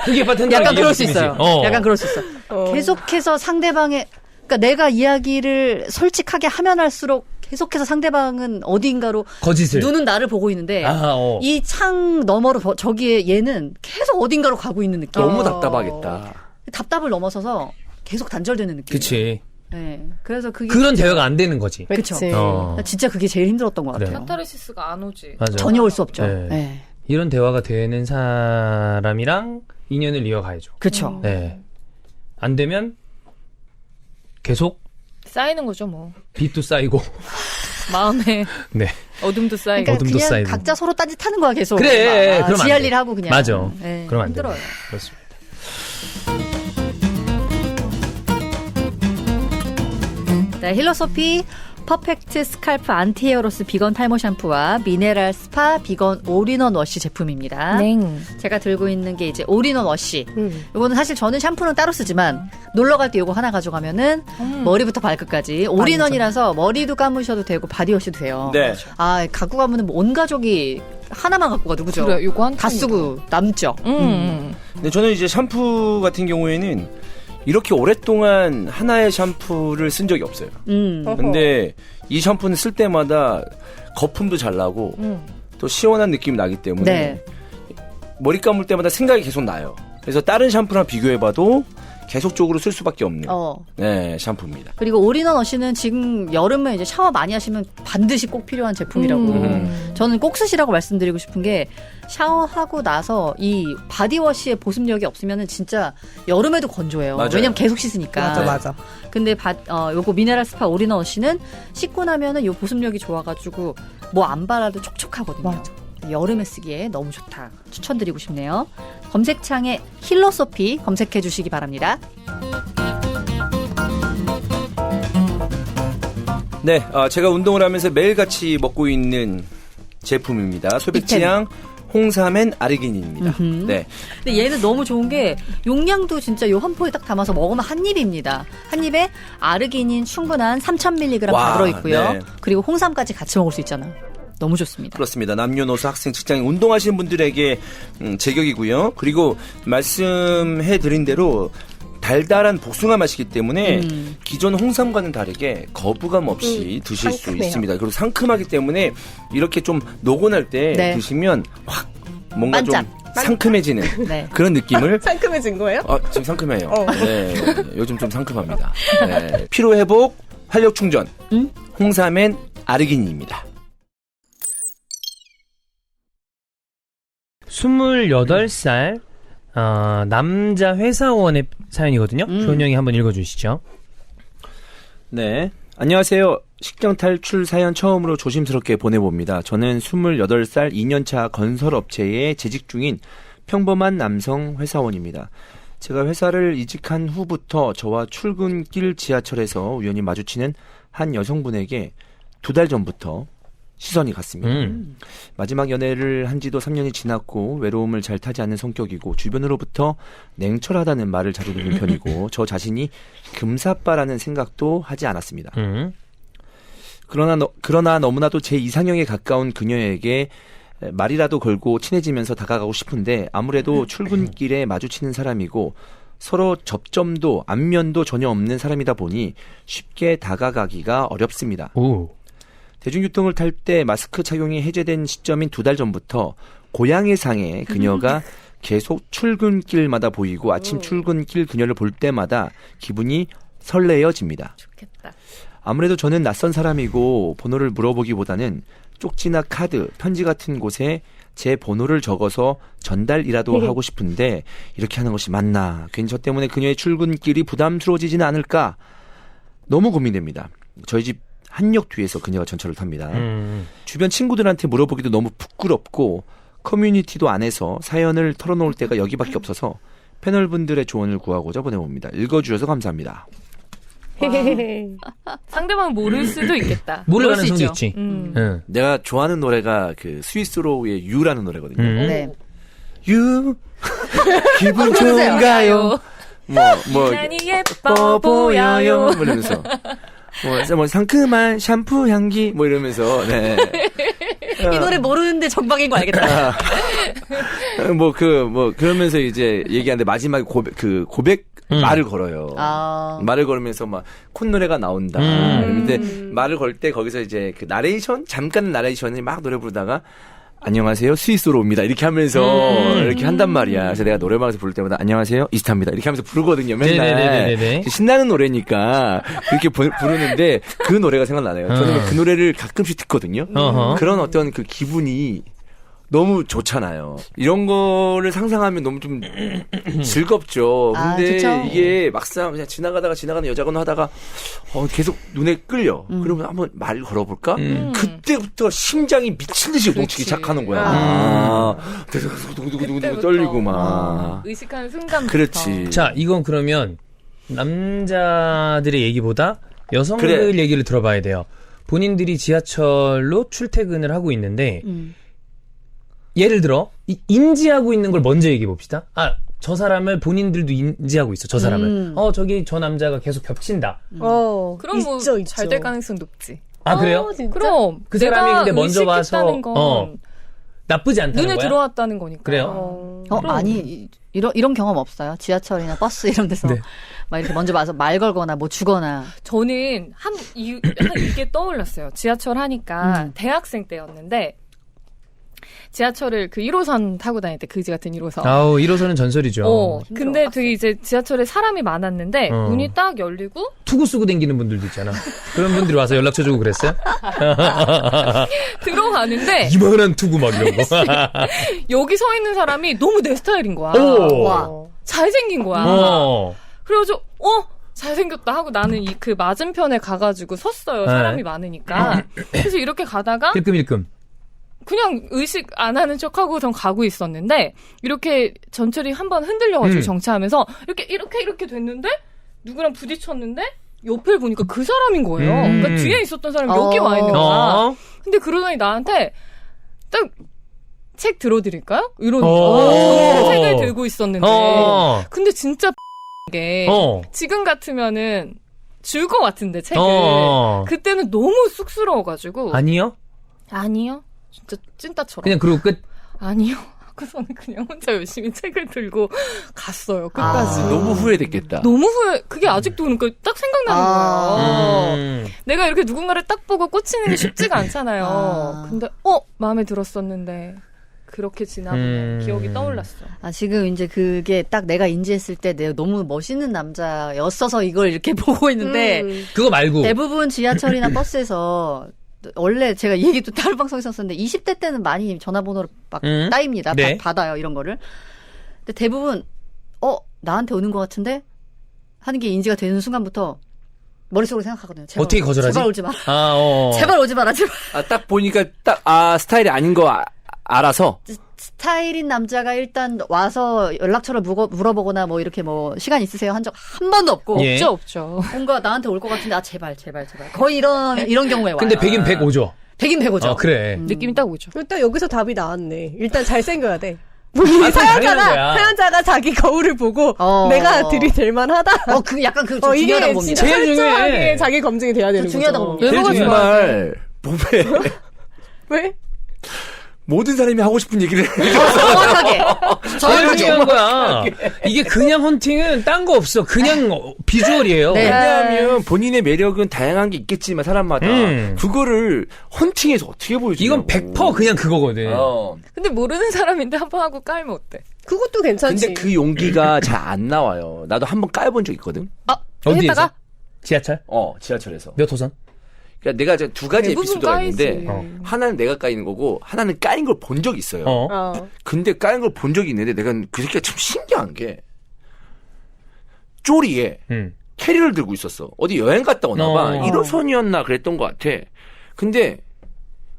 그게 바텐더 약간 그럴 수 있어요. 약간 그럴 수 있어. 계속해서 상대방의 그러니까 내가 이야기를 솔직하게 하면 할수록 계속해서 상대방은 어딘가로 거짓을 눈은 나를 보고 있는데 이 창 너머로 저기에 얘는 계속 어딘가로 가고 있는 느낌. 너무 답답하겠다. 답답을 넘어서서 계속 단절되는 느낌. 그치. 네. 그래서 그런 대화가 안 되는 거지. 그렇죠. 진짜 그게 제일 힘들었던 것 같아요. 그래요. 카타르시스가 안 오지. 맞아. 전혀 올 수 없죠. 네. 네. 이런 대화가 되는 사람이랑 인연을 이어가야죠. 그렇죠. 네. 안 되면 계속 쌓이는 거죠, 뭐. 빚도 쌓이고 마음에 네. 어둠도 쌓이고. 그러니까 어둠도 그냥 쌓이고. 각자 서로 딴짓하는 거야 계속. 그래. 그럼 안 지할 돼. 일 하고 그냥. 맞아. 네. 그럼 안 돼. 힘들어요. 그렇습니다. 네, 힐러소피 퍼펙트 스칼프 안티헤어로스 비건 탈모 샴푸와 미네랄 스파 비건 올인원 워시 제품입니다. 네. 제가 들고 있는 게 이제 올인원 워시. 이거는 사실 저는 샴푸는 따로 쓰지만 놀러 갈 때 이거 하나 가져가면은 머리부터 발끝까지 올인원이라서 머리도 감으셔도 되고 바디워시도 돼요. 네. 갖고 가면은 뭐 온 가족이 하나만 갖고 가도 그죠? 그래, 요거 한 다 쓰고 남죠. 근데 저는 이제 샴푸 같은 경우에는 이렇게 오랫동안 하나의 샴푸를 쓴 적이 없어요. 근데 이 샴푸는 쓸 때마다 거품도 잘 나고 또 시원한 느낌이 나기 때문에 네. 머리 감을 때마다 생각이 계속 나요. 그래서 다른 샴푸랑 비교해봐도 계속적으로 쓸 수밖에 없는 네, 샴푸입니다. 그리고 올인원 워시는 지금 여름에 이제 샤워 많이 하시면 반드시 꼭 필요한 제품이라고. 저는 꼭 쓰시라고 말씀드리고 싶은 게 샤워하고 나서 이 바디워시의 보습력이 없으면은 진짜 여름에도 건조해요. 맞아요. 왜냐면 계속 씻으니까. 맞아. 근데 요거 미네랄 스파 올인원 워시는 씻고 나면은 요 보습력이 좋아가지고 뭐 안 발라도 촉촉하거든요. 맞아. 여름에 쓰기에 너무 좋다. 추천드리고 싶네요. 검색창에 힐러소피 검색해 주시기 바랍니다. 네, 제가 운동을 하면서 매일같이 먹고 있는 제품입니다. 소백지향 홍삼엔 아르기닌입니다. 네. 근데 얘는 너무 좋은 게 용량도 진짜 요 한 포에 딱 담아서 먹으면 한 입입니다. 한 입에 아르기닌 충분한 3,000mg 다 들어있고요. 네. 그리고 홍삼까지 같이 먹을 수 있잖아. 너무 좋습니다. 그렇습니다. 남녀노소 학생 직장인 운동하시는 분들에게 제격이고요. 그리고 말씀해드린 대로 달달한 복숭아 맛이기 때문에 기존 홍삼과는 다르게 거부감 없이 드실 상큼해요. 수 있습니다. 그리고 상큼하기 때문에 이렇게 좀 노곤할 때 네. 드시면 확 뭔가 반짝. 좀 상큼해지는 네. 그런 느낌을 상큼해진 거예요? 지금 상큼해요. 네, 요즘 좀 상큼합니다. 네. 피로회복, 활력충전 홍삼엔 아르기닌입니다. 28살 남자 회사원의 사연이거든요. 조은영이 한번 읽어주시죠. 네. 안녕하세요. 식당 탈출 사연 처음으로 조심스럽게 보내봅니다. 저는 28살 2년차 건설업체에 재직 중인 평범한 남성 회사원입니다. 제가 회사를 이직한 후부터 저와 출근길 지하철에서 우연히 마주치는 한 여성분에게 2달 전부터 시선이 갔습니다. 마지막 연애를 한 지도 3년이 지났고 외로움을 잘 타지 않는 성격이고 주변으로부터 냉철하다는 말을 자주 듣는 편이고 저 자신이 금사빠라는 생각도 하지 않았습니다. 그러나 너무나도 제 이상형에 가까운 그녀에게 말이라도 걸고 친해지면서 다가가고 싶은데 아무래도 출근길에 마주치는 사람이고 서로 접점도 안면도 전혀 없는 사람이다 보니 쉽게 다가가기가 어렵습니다. 오. 대중교통을 탈 때 마스크 착용이 해제된 시점인 2달 전부터 고양이상의 그녀가 계속 출근길마다 보이고 아침 출근길 그녀를 볼 때마다 기분이 설레어집니다. 좋겠다. 아무래도 저는 낯선 사람이고 번호를 물어보기보다는 쪽지나 카드, 편지 같은 곳에 제 번호를 적어서 전달이라도 하고 싶은데 이렇게 하는 것이 맞나? 괜히 저 때문에 그녀의 출근길이 부담스러워지지는 않을까? 너무 고민됩니다. 저희 집 한역 뒤에서 그녀가 전철을 탑니다. 주변 친구들한테 물어보기도 너무 부끄럽고 커뮤니티도 안에서 사연을 털어놓을 때가 여기밖에 없어서 패널분들의 조언을 구하고자 보내봅니다. 읽어주셔서 감사합니다. 상대방 모를 수도 있겠다. 모를 그럴 수 가능성도 있죠. 있지. 내가 좋아하는 노래가 그 스위스로우의 유라는 노래거든요. 네. 유 기분 부르세요. 좋은가요? 뭐 유난히 예뻐 보여요. 뭐 이러면서 뭐 상큼한 샴푸 향기 뭐 이러면서 네. 이 노래 모르는데 정방인 거 알겠다. 그러면서 이제 얘기하는데 마지막에 고백 말을 걸어요. 말을 걸으면서 막 콧노래가 나온다. 근데 말을 걸 때 거기서 이제 그 잠깐 나레이션이 막 노래 부르다가 안녕하세요 스위스로입니다 이렇게 하면서 이렇게 한단 말이야. 그래서 내가 노래방에서 부를 때마다 안녕하세요 이스타입니다 이렇게 하면서 부르거든요. 맨날 네네네네네. 신나는 노래니까 그렇게 부르는데 그 노래가 생각나네요. 저는 그 노래를 가끔씩 듣거든요. 그런 어떤 그 기분이 너무 좋잖아요. 이런 거를 상상하면 너무 좀 즐겁죠. 근데 이게 막상 그냥 지나가는 여자건 하다가 계속 눈에 끌려. 그러면 한번 말 걸어볼까? 그때부터 심장이 미친 듯이 요동치기 시작하는 거야. 그래서 두구두구 떨리고 막. 의식하는 순간부터. 그렇지. 자, 이건 그러면 남자들의 얘기보다 여성들 얘기를 들어봐야 돼요. 본인들이 지하철로 출퇴근을 하고 있는데 예를 들어 인지하고 있는 걸 먼저 얘기해 봅시다. 저 사람을 본인들도 인지하고 있어. 저 사람을. 저기 저 남자가 계속 겹친다. 그럼 뭐 있죠. 잘 될 가능성 높지. 그래요? 그럼 그 사람이 근데 먼저 와서 건 나쁘지 않다는 눈에 거야? 들어왔다는 거니까. 그래요? 아니 이런 경험 없어요? 지하철이나 버스 이런 데서 막 이렇게 먼저 와서 말 걸거나 뭐 주거나. 저는 이게 떠올랐어요. 지하철 하니까 대학생 때였는데 지하철을 그 1호선 타고 다닐 때 그지 같은 1호선. 1호선은 전설이죠. 근데 되게 이제 지하철에 사람이 많았는데 문이 딱 열리고 투구 쓰고 다니는 분들도 있잖아. 그런 분들이 와서 연락처 주고 그랬어요? 들어가는데 이만한 투구 막 이런 거. 여기 서 있는 사람이 너무 내 스타일인 거야. 와. 잘생긴 거야. 그래가지고 잘생겼다 하고 나는 그 맞은편에 가가지고 섰어요. 사람이 많으니까. 그래서 이렇게 가다가 일끔일끔. 그냥 의식 안 하는 척하고 전 가고 있었는데 이렇게 전철이 한번 흔들려가지고 정차하면서 이렇게 됐는데 누구랑 부딪혔는데 옆을 보니까 그 사람인 거예요. 그러니까 뒤에 있었던 사람이 여기 와 있는 거야. 근데 그러더니 나한테 딱 책 들어드릴까요? 이러니까 책을 들고 있었는데 근데 진짜 게 지금 같으면은 줄 것 같은데 책을 그때는 너무 쑥스러워가지고 아니요? 진짜 찐따처럼. 그냥 그러고 끝? 아니요. 하고서는 그냥 혼자 열심히 책을 들고 갔어요. 끝까지. 너무 후회됐겠다. 너무 그게 아직도 그러니까 딱 생각나는 거예요. 내가 이렇게 누군가를 딱 보고 꽂히는 게 쉽지가 않잖아요. 근데 마음에 들었었는데 그렇게 지나보네. 기억이 떠올랐어. 지금 이제 그게 딱 내가 인지했을 때 내가 너무 멋있는 남자였어서 이걸 이렇게 보고 있는데 그거 말고 대부분 지하철이나 버스에서 원래 제가 이 얘기도 다른 방송에서 썼는데 20대 때는 많이 전화번호를 막 따입니다. 네. 받아요. 이런 거를. 근데 대부분 나한테 오는 것 같은데 하는 게 인지가 되는 순간부터 머릿속으로 생각하거든요. 제발, 어떻게 거절하지? 제발 오지 마라. 아, 제발 오지 마라. 제발. 딱 보니까 스타일이 아닌 거 알아서 스타일인 남자가 일단 와서 연락처를 물어보거나 뭐 이렇게 뭐 시간 있으세요 한 적 한 번도 없고 예. 없죠. 뭔가 나한테 올 것 같은데 제발 거의 이런 경우에 와요. 근데 100인 105죠. 100인 105죠. 그래. 느낌이 딱 오죠. 일단 여기서 답이 나왔네. 일단 잘생겨야 돼. 본인이 당연한 거야. 사연자가 자기 거울을 보고 어. 내가 들이댈 만하다. 그 약간 그 좀 중요하다고 이게 봅니다. 진짜 제일 중요해. 철저하게 자기 검증이 돼야 되는 중요하다고 거죠. 봅니다. 외모가 정말 몸에 왜? 모든 사람이 하고 싶은 얘기를 정확하게. 제일 중요한 거야. 이게 그냥 헌팅은 딴 거 없어. 그냥 비주얼이에요. 네. 왜냐하면 본인의 매력은 다양한 게 있겠지만 사람마다 그거를 헌팅에서 어떻게 보여주냐고. 이건 100% 그냥 그거거든. 근데 모르는 사람인데 한 번 하고 깔면 어때? 그것도 괜찮지. 근데 그 용기가 잘 안 나와요. 나도 한번 까여본 적 있거든. 어디에서? 했다가 지하철? 지하철에서. 몇 호선? 그러니까 내가 이제 두 가지 대부분 에피소드가 까이지. 있는데 하나는 내가 까이는 거고 하나는 까인 걸 본 적이 있어요. 어. 근데 까인 걸 본 적이 있는데 내가 그 새끼가 참 신기한 게 쪼리에 캐리어를 들고 있었어. 어디 여행 갔다 오나 봐. 1호선이었나 그랬던 것 같아. 근데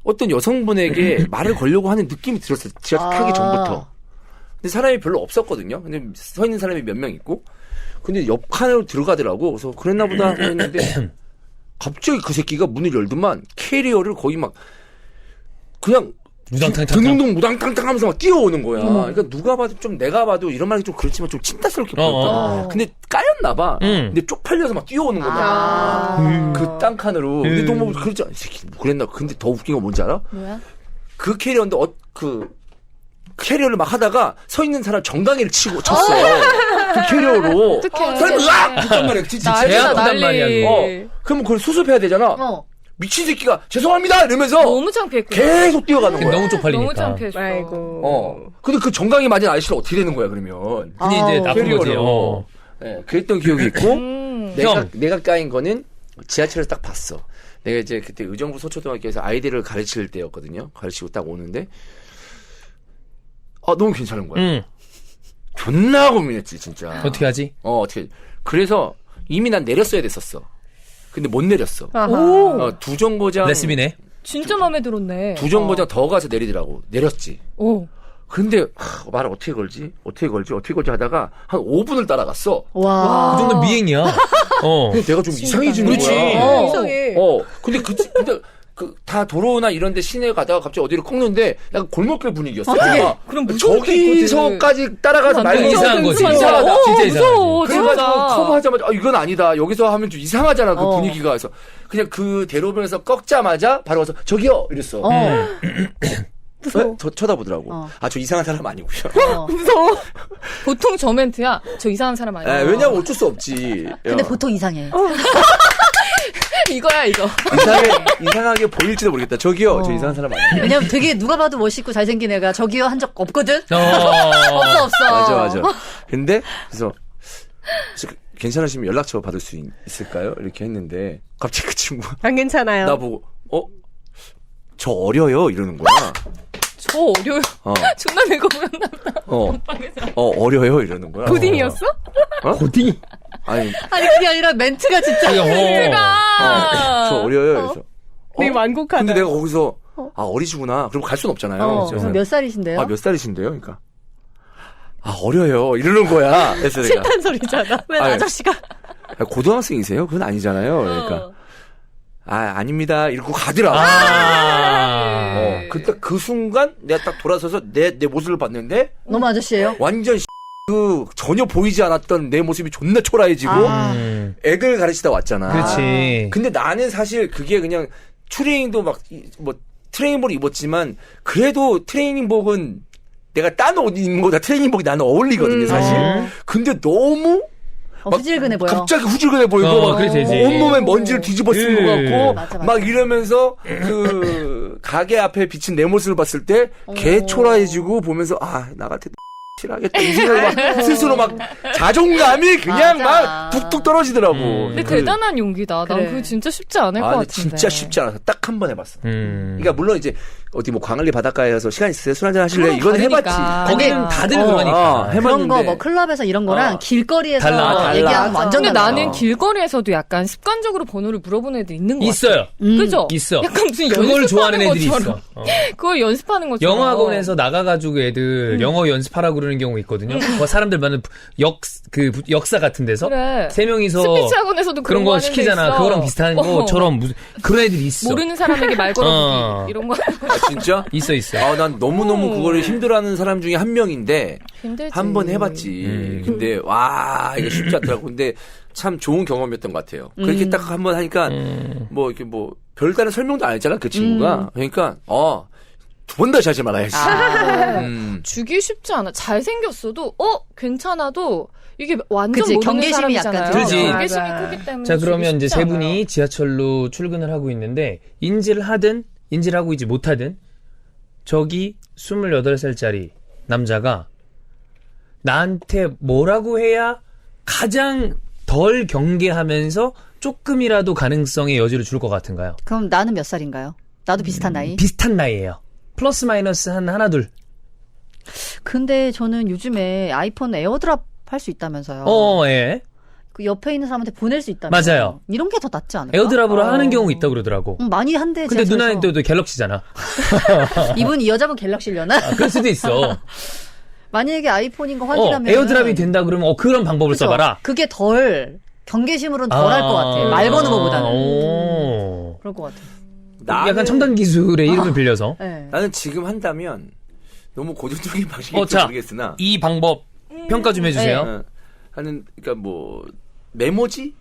어떤 여성분에게 말을 걸려고 하는 느낌이 들었어요. 지하철 타기 전부터. 근데 사람이 별로 없었거든요. 근데 서 있는 사람이 몇 명 있고. 근데 옆 칸으로 들어가더라고. 그래서 그랬나 보다 했는데 갑자기 그 새끼가 문을 열더만 캐리어를 거의 막 그냥 무당탕탕. 등등등 무당탕탕 하면서 막 뛰어오는 거야. 그러니까 누가 봐도 좀 내가 봐도 이런 말이 좀 그렇지만 좀 침탈스럽게 보였다. 근데 까였나 봐. 근데 쪽팔려서 막 뛰어오는 거야. 그 땅칸으로. 근데 너무 그러지 않아. 이 새끼 뭐 그랬나. 근데 더 웃긴 건 뭔지 알아? 뭐야? 그 캐리어인데 그 캐리어를 막 하다가 서 있는 사람 정강이를 치고 쳤어. 그 캐리어로. 어떡해. 사람이 으악! 했단 말이야. 진짜. 난리다, 제압한단 말이야. 그러면 그걸 수습해야 되잖아. 미친 새끼가 죄송합니다 이러면서 너무 창피했구나. 계속 뛰어가는 거야. 너무 쪽팔리니까. 너무 창피했어. 아이고. 근데 그 정강이 맞은 아저씨는 어떻게 되는 거야 그러면? 그게 이제 나쁜 거지. 캐리어로. 네, 그랬던 기억이 있고 형. 내가 까인 거는 지하철에서 딱 봤어. 내가 이제 그때 의정부 서초등학교에서 아이들을 가르칠 때였거든요. 가르치고 딱 오는데 너무 괜찮은 거야. 존나 고민했지 진짜. 어떻게 하지? 어떻게? 그래서 이미 난 내렸어야 됐었어. 근데 못 내렸어. 두 정거장 레시비네. 진짜 마음에 들었네. 두 정거장 더 가서 내리더라고. 내렸지. 오. 근데 말을 어떻게 걸지 하다가 한 5분을 따라갔어. 와. 그 정도 미행이야. 근데 내가 좀 이상해지는 그렇지. 거야. 이상해. 근데 다 도로나 이런 데 시내에 가다가 갑자기 어디를 꺾는데 약간 골목길 분위기였어. 그럼 무서울 때 저기서까지 따라가서 말고 이상한 거지. 이상하다. 진짜 무서워. 이상하지. 그래가지고 진짜. 커브하자마자 이건 아니다. 여기서 하면 좀 이상하잖아. 그 분위기가. 그래서 그냥 그 대로변에서 꺾자마자 바로 가서 저기요 이랬어. 저 쳐다보더라고. 저 이상한 사람 아니고요. 무서워. 보통 저 멘트야. 저 이상한 사람 아니야. 왜냐면 어쩔 수 없지. 근데 보통 이상해. 이거야 이거. 이상하게 보일지도 모르겠다. 저기요, 저 이상한 사람 아니에요. 왜냐면 되게 누가 봐도 멋있고 잘생긴 애가 저기요 한 적 없거든? 없어. 맞아. 근데, 그래서 괜찮으시면 연락처 받을 수 있을까요? 이렇게 했는데, 갑자기 그 친구가 안 괜찮아요. 나보고, 저 어려요? 이러는 거야. 저 어려요. 존나 늙어 보였나 보다. 어려요? 이러는 거야. 고딩이었어? 고딩. 아니, 그게 아니라 멘트가 진짜. 저 어려요? 이래서. 되게 완곡하다. 근데 내가 거기서, 어리시구나. 그럼 갈 순 없잖아요. 그럼 몇 살이신데요? 몇 살이신데요? 그러니까. 어려요. 이러는 거야. 그래서 내가. 한 소리잖아. 왜 아저씨가? 고등학생이세요? 그건 아니잖아요. 그러니까. 아닙니다. 이러고 가더라고. 그때 그 순간 내가 딱 돌아서서 내 모습을 봤는데 너무 아저씨예요? 완전 전혀 보이지 않았던 내 모습이 존나 초라해지고 애들 가르치다 왔잖아. 그렇지. 근데 나는 사실 그게 그냥 트레이닝도 트레이닝복을 입었지만 그래도 트레이닝복은 내가 딴 옷 입는 거보다 트레이닝복이 나는 어울리거든요, 사실. 근데 너무 후질근해 보여. 갑자기 후질근해 보이고 막 그렇지. 온몸에 먼지를 뒤집어 쓴 것 같고 맞아. 막 이러면서 그 가게 앞에 비친 내 모습을 봤을 때 개 초라해지고 보면서 나 같아도 확실하겠다. 이 생각이 막 스스로 막 자존감이 그냥 막 툭툭 떨어지더라고. 근데 대단한 용기다. 난 그래. 그거 진짜 쉽지 않을 것 근데 같은데. 진짜 쉽지 않아서 딱 한 번 해봤어. 그러니까 물론 이제 어디 뭐 광안리 바닷가에 가서 시간 있으세요? 술 한잔 하실래요? 이건 다르니까. 해봤지. 거기는 다들 그러니까. 그런 거 뭐 클럽에서 이런 거랑 길거리에서 달라. 얘기하면 완전 근데 달라. 나는 길거리에서도 약간 습관적으로 번호를 물어보는 애들 있는 거 같아. 있어요. 그죠? 있어. 약간 무슨 그걸 연습하는 좋아하는 애들이 것처럼. 있어. 그걸 연습하는 것처럼. 영어학원에서 나가가지고 애들 영어 연습하라고 그러는 경우 있거든요. 그 사람들 많은 역사 같은 데서 그래. 세 명이서 스피치 학원에서도 그런 거 하는 데 시키잖아. 있어. 그거랑 비슷한 것처럼 무슨 그런 애들이 있어. 모르는 사람에게 말 걸어보기 이런 거. 진짜? 있어. 난 너무너무 그거를 힘들어하는 사람 중에 한 명인데 힘들지. 한 번 해봤지. 근데 와 이거 쉽지 않더라고. 근데 참 좋은 경험이었던 것 같아요. 그렇게 딱 한 번 하니까 뭐 이렇게 뭐 별다른 설명도 안 했잖아 그 친구가. 그러니까 두 번 다시 하지 말아야지. 주기 쉽지 않아. 잘생겼어도 괜찮아도 이게 완전 그치, 모르는 경계심이 사람이잖아요. 약간 들지. 경계심이 맞아. 크기 때문에. 자, 그러면 주기 이제 쉽지 세 않아요. 분이 지하철로 출근을 하고 있는데 인지를 하고 있지 못하든 저기 28살짜리 남자가 나한테 뭐라고 해야 가장 덜 경계하면서 조금이라도 가능성의 여지를 줄 것 같은가요? 그럼 나는 몇 살인가요? 나도 비슷한 나이? 비슷한 나이예요. 플러스 마이너스 한 하나 둘. 근데 저는 요즘에 아이폰 에어드랍 할 수 있다면서요. 예. 그 옆에 있는 사람한테 보낼 수 있다면서요. 맞아요. 이런 게 더 낫지 않을까? 에어드랍으로 하는 경우 있다 그러더라고. 많이 한대. 근데 지하철에서. 누나는 또 갤럭시잖아. 이분 이 여자분 갤럭시려나? 그럴 수도 있어. 만약에 아이폰인 거 확인하면 에어드랍이 된다 그러면 그런 방법을 그쵸? 써봐라. 그게 덜 경계심으로는 덜 할 것 같아. 말 거는 거보다는. 오. 그럴 것 같아. 약간 첨단 기술의 이름을 빌려서. 네. 나는 지금 한다면 너무 고전적인 방식일지 자, 모르겠으나 이 방법 평가 좀 해주세요. 그러니까 뭐 메모지?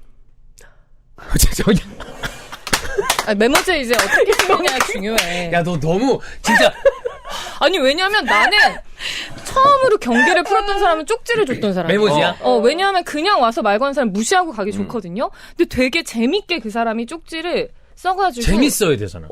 메모지 이제 어떻게 쓰느냐가 중요해. 야, 너 너무 진짜 아니 왜냐면 나는 처음으로 경계를 풀었던 사람은 쪽지를 줬던 사람이야. 메모지야? 왜냐하면 그냥 와서 말 거는 사람 무시하고 가기 좋거든요. 근데 되게 재밌게 그 사람이 쪽지를 써가지고 재밌어야 되잖아.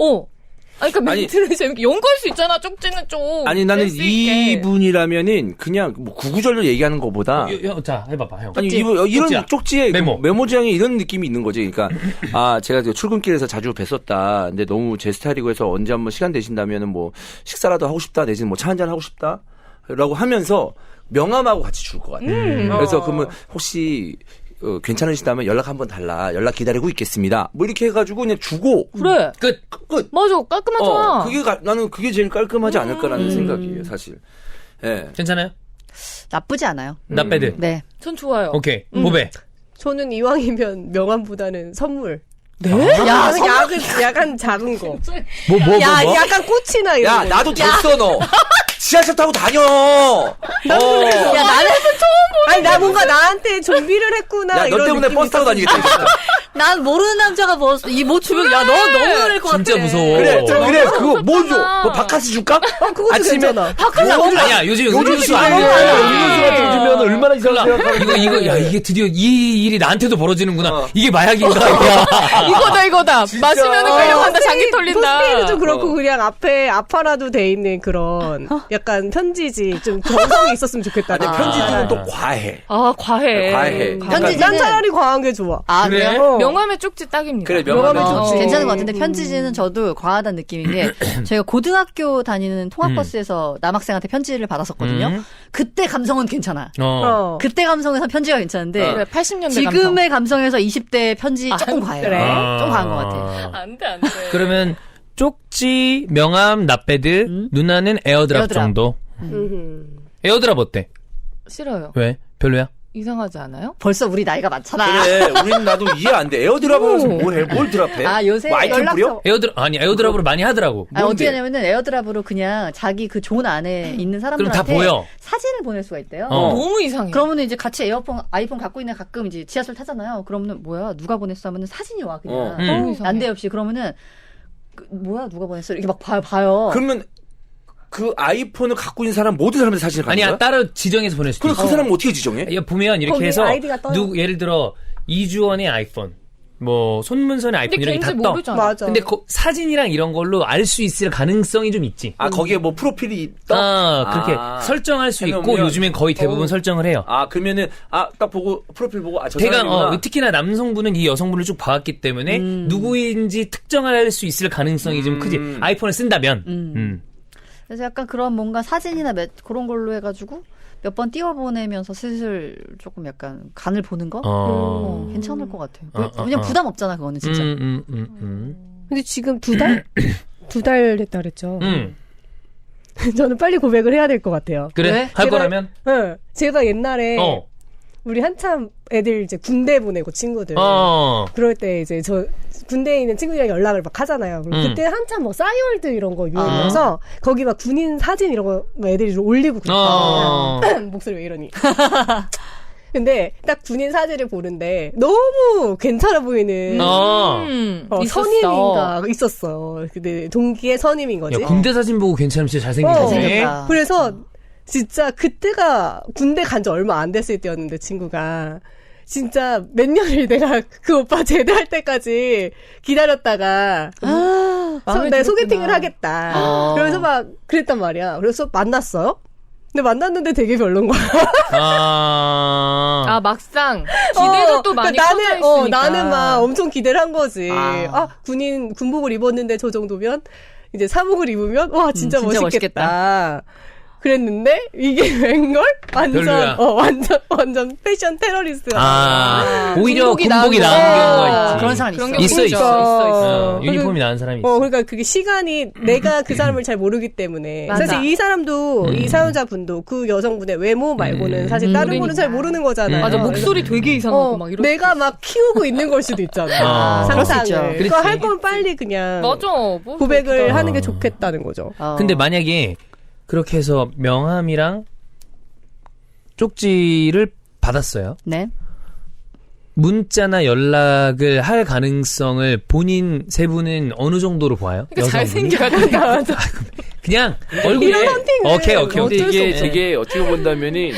그러니까 멘트를 재밌게 연구할 수 있잖아. 쪽지는 좀. 아니 나는 센스 있게. 이분이라면은 그냥 뭐 구구절절 얘기하는 것보다 자, 해봐봐, 형. 아니 이런 쪽지야. 쪽지에 메모. 메모장에 이런 느낌이 있는 거지. 그러니까 제가 출근길에서 자주 뵀었다. 근데 너무 제 스타일이고 해서 언제 한번 시간 되신다면은 뭐 식사라도 하고 싶다 내지는 뭐 차 한잔 하고 싶다라고 하면서 명함하고 같이 줄 것 같아. 그래서 그러면 혹시 괜찮으시다면 연락 한번 달라. 연락 기다리고 있겠습니다. 뭐 이렇게 해가지고 그냥 주고 그래. 끝. 맞아. 깔끔하잖아. 나는 그게 제일 깔끔하지 않을까라는 생각이에요, 사실. 예. 괜찮아요? 나쁘지 않아요. 나빼드. 네. 전 좋아요. 오케이. 보배. 저는 이왕이면 명함보다는 선물. 네? 약간 작은 거. 뭐? 약간 꽃이나 이런 야, 거. 나도 됐어, 너. 지하철 타고 다녀. 야, 나는 아니 나 뭔가 나한테 준비를 했구나. 야, 너 이런 때문에 느낌이 버스 타고 있었는데. 다니겠다. 진짜. 난 모르는 남자가 뭐 주면 야, 너 너무 놀랄 것 같아. 진짜 무서워. 그래, 그거 뭐 줘? 뭐 바카스 줄까? 그것도 아침에 괜찮아. 아니야, 요즘 음료수 아니야. 아니야. 음료수 같은 거 주면 얼마나 이상하게 생각하고. 이게 드디어 이 일이 나한테도 벌어지는구나. 이게 마약인가? 야. 이거다. 마시면 끌려간다. 장기 털린다. 포스트잇도 좀 그렇고 그냥 앞에 아파라도 돼 있는 그런 약간 편지지 좀 정성이 있었으면 좋겠다. 근데 편지지는 또 과해. 과해. 편지지는 난 차라리 과한 게 좋아. 그래? 그래요? 명함의 쪽지 딱입니다. 그래, 명함의 쪽지. 괜찮은 것 같은데 편지지는 저도 과하다는 느낌인 게 저희가 고등학교 다니는 통학버스에서 남학생한테 편지를 받았었거든요. 그때 감성은 괜찮아. 그때 감성에서 편지가 괜찮은데 그래, 80년대 지금의 감성에서 20대 편지 조금 과해요. 그래? 좀 과한 것 같아. 안 돼. 그러면 쪽지, 명함, 나빼드, 누나는 에어드랍 에어드랍. 정도. 에어드랍 어때? 싫어요. 왜? 별로야? 이상하지 않아요? 벌써 우리 나이가 많잖아. 그래, 우린 나도 이해 안 돼. 에어드랍하면서 뭘 드랍해? 요새 뭐 아이템 뿌려? 에어드랍으로 많이 하더라고. 어떻게 하냐면은 에어드랍으로 그냥 자기 그 존 안에 있는 그럼 사람들한테 다 보여. 사진을 보낼 수가 있대요. 너무 이상해. 그러면은 이제 같이 아이폰 갖고 있는 가끔 이제 지하철 타잖아요. 그러면은 뭐야 누가 보냈어 하면은 사진이 와 그냥 너무 이상해. 난데없이 그러면은 뭐야 누가 보냈어 이렇게 막 봐요. 그러면 그 아이폰을 갖고 있는 사람 모든 사람들 사진을 갖는 아니야, 거야? 따로 지정해서 보낼 수도 그럼 있어. 그 사람은 어떻게 지정해? 보면 이렇게 거기 해서 아이디가 떠요. 예를 들어 이주원의 아이폰, 뭐 손문선의 아이폰 근데 이런 게 걔인지 다 떠. 모르잖아. 맞아. 근데 사진이랑 이런 걸로 알 수 있을 가능성이 좀 있지. 아, 거기에 뭐 프로필이 떠? 그렇게 설정할 수 있고 해놓으면- 요즘엔 거의 대부분 설정을 해요. 아, 그러면은, 딱 보고, 프로필 보고, 저 대강 사람이구나. 특히나 남성분은 이 여성분을 쭉 봐왔기 때문에 누구인지 특정할 수 있을 가능성이 좀 크지. 아이폰을 쓴다면. 그래서 약간 그런 뭔가 사진이나 그런 걸로 해가지고 몇 번 띄워보내면서 슬슬 조금 약간 간을 보는 거? 괜찮을 것 같아요. 왜냐면 부담 없잖아, 그거는 진짜. 근데 지금 2달? 2달 됐다 그랬죠. 음. 저는 빨리 고백을 해야 될 것 같아요. 그래? 왜? 할 제가- 거라면? 응. 제가 옛날에 어. 우리 한참 애들 이제 군대 보내고 친구들. 그럴 때 이제 저 군대에 있는 친구들이랑 연락을 막 하잖아요. 그리고 그때 한참 뭐 싸이월드 이런 거 유행해서 거기 막 군인 사진 이런 거막 애들이 좀 올리고 그랬거든요. 목소리 왜 이러니? 근데 딱 군인 사진을 보는데 너무 괜찮아 보이는 있었어. 선임인가 있었어. 근데 동기의 선임인 거지. 야, 군대 사진 보고 괜찮으면 진짜 잘생긴 거지. 잘생겼다. 그래서 진짜 그때가 군대 간 지 얼마 안 됐을 때였는데 친구가 진짜 몇 년을 내가 그 오빠 제대할 때까지 기다렸다가 마음에 내가 들었구나. 소개팅을 하겠다. 그래서 막 그랬단 말이야. 그래서 만났어요. 근데 만났는데 되게 별론 거야. 막상 기대도 또 많이 그러니까 커져 있으니까. 나는 막 엄청 기대를 한 거지. 아. 군복을 입었는데 저 정도면 이제 사복을 입으면 와 진짜, 진짜 멋있겠다. 그랬는데 이게 웬걸? 별로야. 완전 패션 테러리스트가. 오히려 군복이 군복이 나은 나은 경우가 거. 있지. 그런 사람 그런 있어. 게 있어, 있죠. 있어. 그리고- 유니폼이 나은 사람이 있어. 그러니까 그게 시간이 내가 그 사람을 잘 모르기 때문에 맞아. 사실 이 사람도 이 사연자분도 그 여성분의 외모 말고는 사실 다른 거는 잘 모르는 거잖아요. 맞아, 목소리 되게 이상하고 막 이런. 내가 막 키우고 있는 걸 수도 있잖아. 그럴 수 상상을. 있죠. 그거 할 그렇지. 거면 빨리 그냥 맞아. 뭐 고백을 그렇기도 하는 게 좋겠다는 거죠. 근데 만약에 그렇게 해서 명함이랑 쪽지를 받았어요. 네. 문자나 연락을 할 가능성을 본인 세 분은 어느 정도로 봐요? 그러니까 여성분이? 잘생겨야 되니까. 그냥 얼굴에 오케이. 근데 어쩔 수 이게 없어. 되게 어떻게 본다면은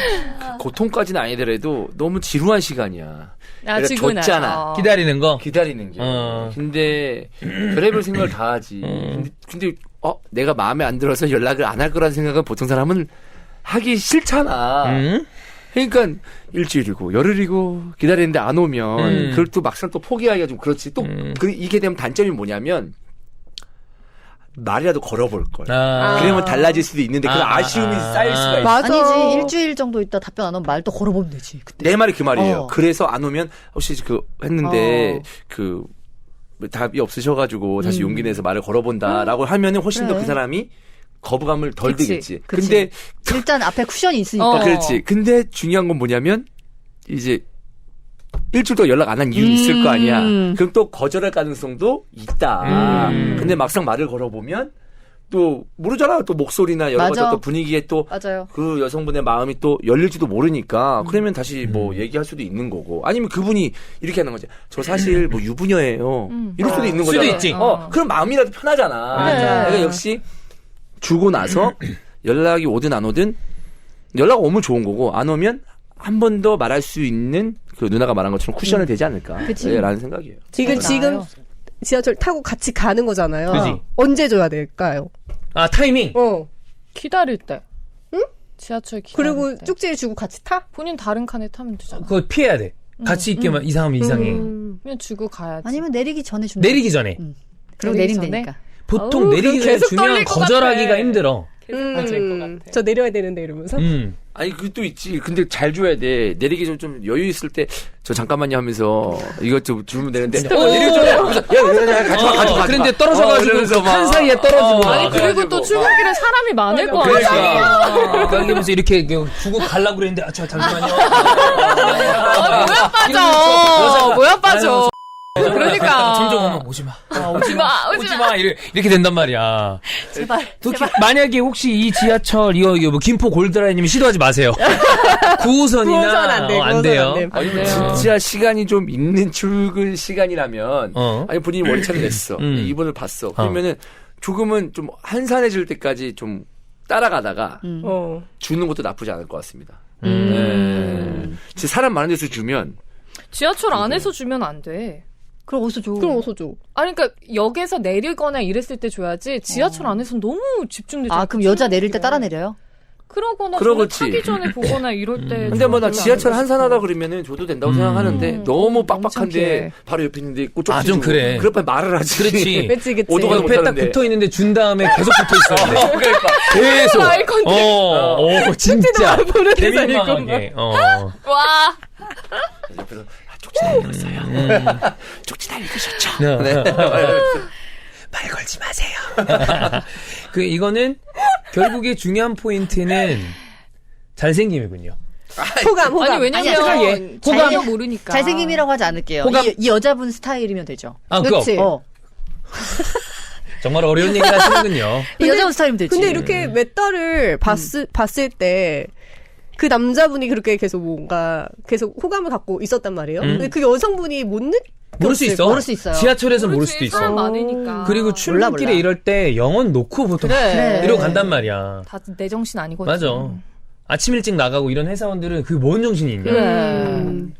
고통까지는 아니더라도 너무 지루한 시간이야. 내가 지구는. 줬잖아. 기다리는 거. 기다리는 게. 근데 별의별 생각을 다 하지. 근데 내가 마음에 안 들어서 연락을 안 할 거라는 생각은 보통 사람은 하기 싫잖아. 그러니까 일주일이고 열흘이고 기다리는데 안 오면 그걸 또 막상 또 포기하기가 좀 그렇지. 또 이게 되면 단점이 뭐냐면 말이라도 걸어볼 걸. 그러면 달라질 수도 있는데 그 아쉬움이 쌓일 수가 있어. 맞아. 아니지, 일주일 정도 있다 답변 안 오면 말 또 걸어보면 되지. 그때. 내 말이 그 말이에요. 그래서 안 오면 혹시 했는데 답이 없으셔가지고 다시 용기 내서 말을 걸어본다라고 하면은 훨씬 더 그래. 그 사람이 거부감을 덜 그치. 들겠지. 그치. 근데 일단 앞에 쿠션이 있으니까. 그렇지. 근데 중요한 건 뭐냐면 이제 일주일 동안 연락 안 한 이유 있을 거 아니야. 그럼 또 거절할 가능성도 있다. 근데 막상 말을 걸어보면 또 모르잖아. 또 목소리나 여러 가지 맞아. 또 분위기에 또 맞아요. 그 여성분의 마음이 또 열릴지도 모르니까 그러면 다시 뭐 얘기할 수도 있는 거고 아니면 그분이 이렇게 하는 거지. 저 사실 뭐 유부녀예요. 이럴 수도 있는 수도 거잖아. 있지. 그럼 마음이라도 편하잖아. 그러니까 역시 주고 나서 연락이 오든 안 오든 연락 오면 좋은 거고 안 오면 한 번 더 말할 수 있는 그 누나가 말한 것처럼 쿠션이 되지 않을까 라는 생각이에요. 지금 나아요. 지하철 타고 같이 가는 거잖아요. 그지. 언제 줘야 될까요? 타이밍. 기다릴 때. 응? 지하철 기다릴 그리고 때. 쪽지를 주고 같이 타? 본인 다른 칸에 타면 되잖아. 그거 피해야 돼. 같이 있게만 이상하면 이상해. 그냥 주고 가야지. 아니면 내리기 전에 준다. 내리기 전에. 그리고 내리기 내리면 전에? 되니까. 보통 아우, 내리기 그럼 전에 계속 주면 떨릴 것 거절하기가 같아. 힘들어. 맞을 것 같아. 저 내려야 되는데 이러면서. 아니 그것도 있지. 근데 잘 줘야 돼. 내리기 좀 여유 있을 때 저 잠깐만요 하면서 이것 좀 주면 되는데 내려줘. 야 가져가. 그런데 떨어져가지고 그러면서 막. 한 사이에 떨어지고. 아니 그리고 그래가지고. 또 출근길에 사람이 많을 거 아니야. 그러니까. 그러면서 이렇게 주고 가려고 그랬는데 잠시만요. 뭐야 빠져. 뭐야 빠져. 그러니까. 점점 오면 오지 마. 오지 마. 오지 마. 이렇게 된단 말이야. 제발. 만약에 혹시 이 지하철 이거 뭐 김포 골드라인이면 시도하지 마세요. 9호선이나 9호선 안 돼, 안 9호선 돼요. 안 돼. 아니 진짜 시간이 좀 있는 출근 시간이라면 아니 본인이 월차를 냈어. 이분을 봤어. 그러면은 조금은 좀 한산해질 때까지 좀 따라가다가 주는 것도 나쁘지 않을 것 같습니다. 진짜 사람 많은 데서 주면 지하철 안에서 주면 안 돼. 그럼 어디서 줘? 그럼 어서 줘. 아니, 그러니까 역에서 내리거나 이랬을 때 줘야지 지하철 안에서는 너무 집중되지. 아, 그럼 여자 내릴 때 따라 내려요? 그러거나 그러겠지. 타기 전에 보거나 이럴 때. 근데 뭐 나 별로 지하철 안 한산하다 그러면은 줘도 된다고 생각하는데 너무 빡빡한데 창피해. 바로 옆에 있는데 꼭 아, 좀 그래. 그럴 바에 말을 하지. 그렇지. 그치, 그치. 오도가 옆에 딱 못하는데. 붙어 있는데 준 다음에 계속 붙어 있어야 돼. 그러니까. 계속. 아이 컨택. 진짜. 보는 데서 개민망하게. 와. 옆에서 쪽지 다 읽었어요. 쪽지 다 읽으셨죠? 네. 말 걸지 마세요. 이거는 결국에 중요한 포인트는 잘생김이군요. 호감. 아니, 왜냐면 아니야, 전혀 모르니까. 잘생김이라고 하지 않을게요. 호감. 이 여자분 스타일이면 되죠. 아, 그거. 그치. 정말 어려운 얘기를 하시는군요. 이 여자분 스타일이면 되지. 근데 이렇게 몇 달을 봤을 때, 그 남자분이 그렇게 계속 뭔가, 계속 호감을 갖고 있었단 말이에요. 근데 그 여성분이 못 모를 수 있어. 모를 수 있어요. 지하철에서 모를 그렇지, 수도 있어. 사람 많으니까. 그리고 출근길에 몰라. 이럴 때 영혼 놓고 보통 그래. 이러고 간단 말이야. 다 내 정신 아니거든. 맞아. 아침 일찍 나가고 이런 회사원들은 그게 뭔 정신이 있냐.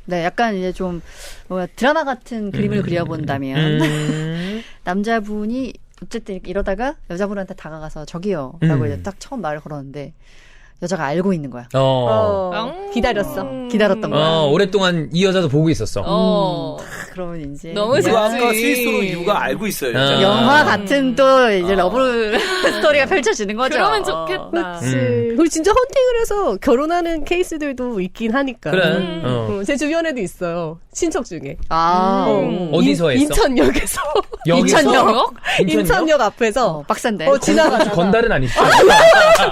네, 약간 이제 좀 뭐야, 드라마 같은 그림을 그려본다면 남자분이 어쨌든 이러다가 여자분한테 다가가서 저기요 라고 이제 딱 처음 말을 걸었는데 여자가 알고 있는 거야. 기다렸어. 기다렸던 거야. 오랫동안 이 여자도 보고 있었어. 그러면 이제 너무 이거 아까 좋지. 스위스로 이유가 알고 있어요. 진짜. 영화 같은 또 이제 러브 스토리가 펼쳐지는 거죠. 그러면 좋겠다. 그치. 그리고 진짜 헌팅을 해서 결혼하는 케이스들도 있긴 하니까. 그래. 제 주변에도 있어요. 친척 중에. 아, 어디서 했어? 인천역에서. 여기서? 인천역? 인천역 앞에서. 빡센데. 지나가다가. 건달은 아니시죠?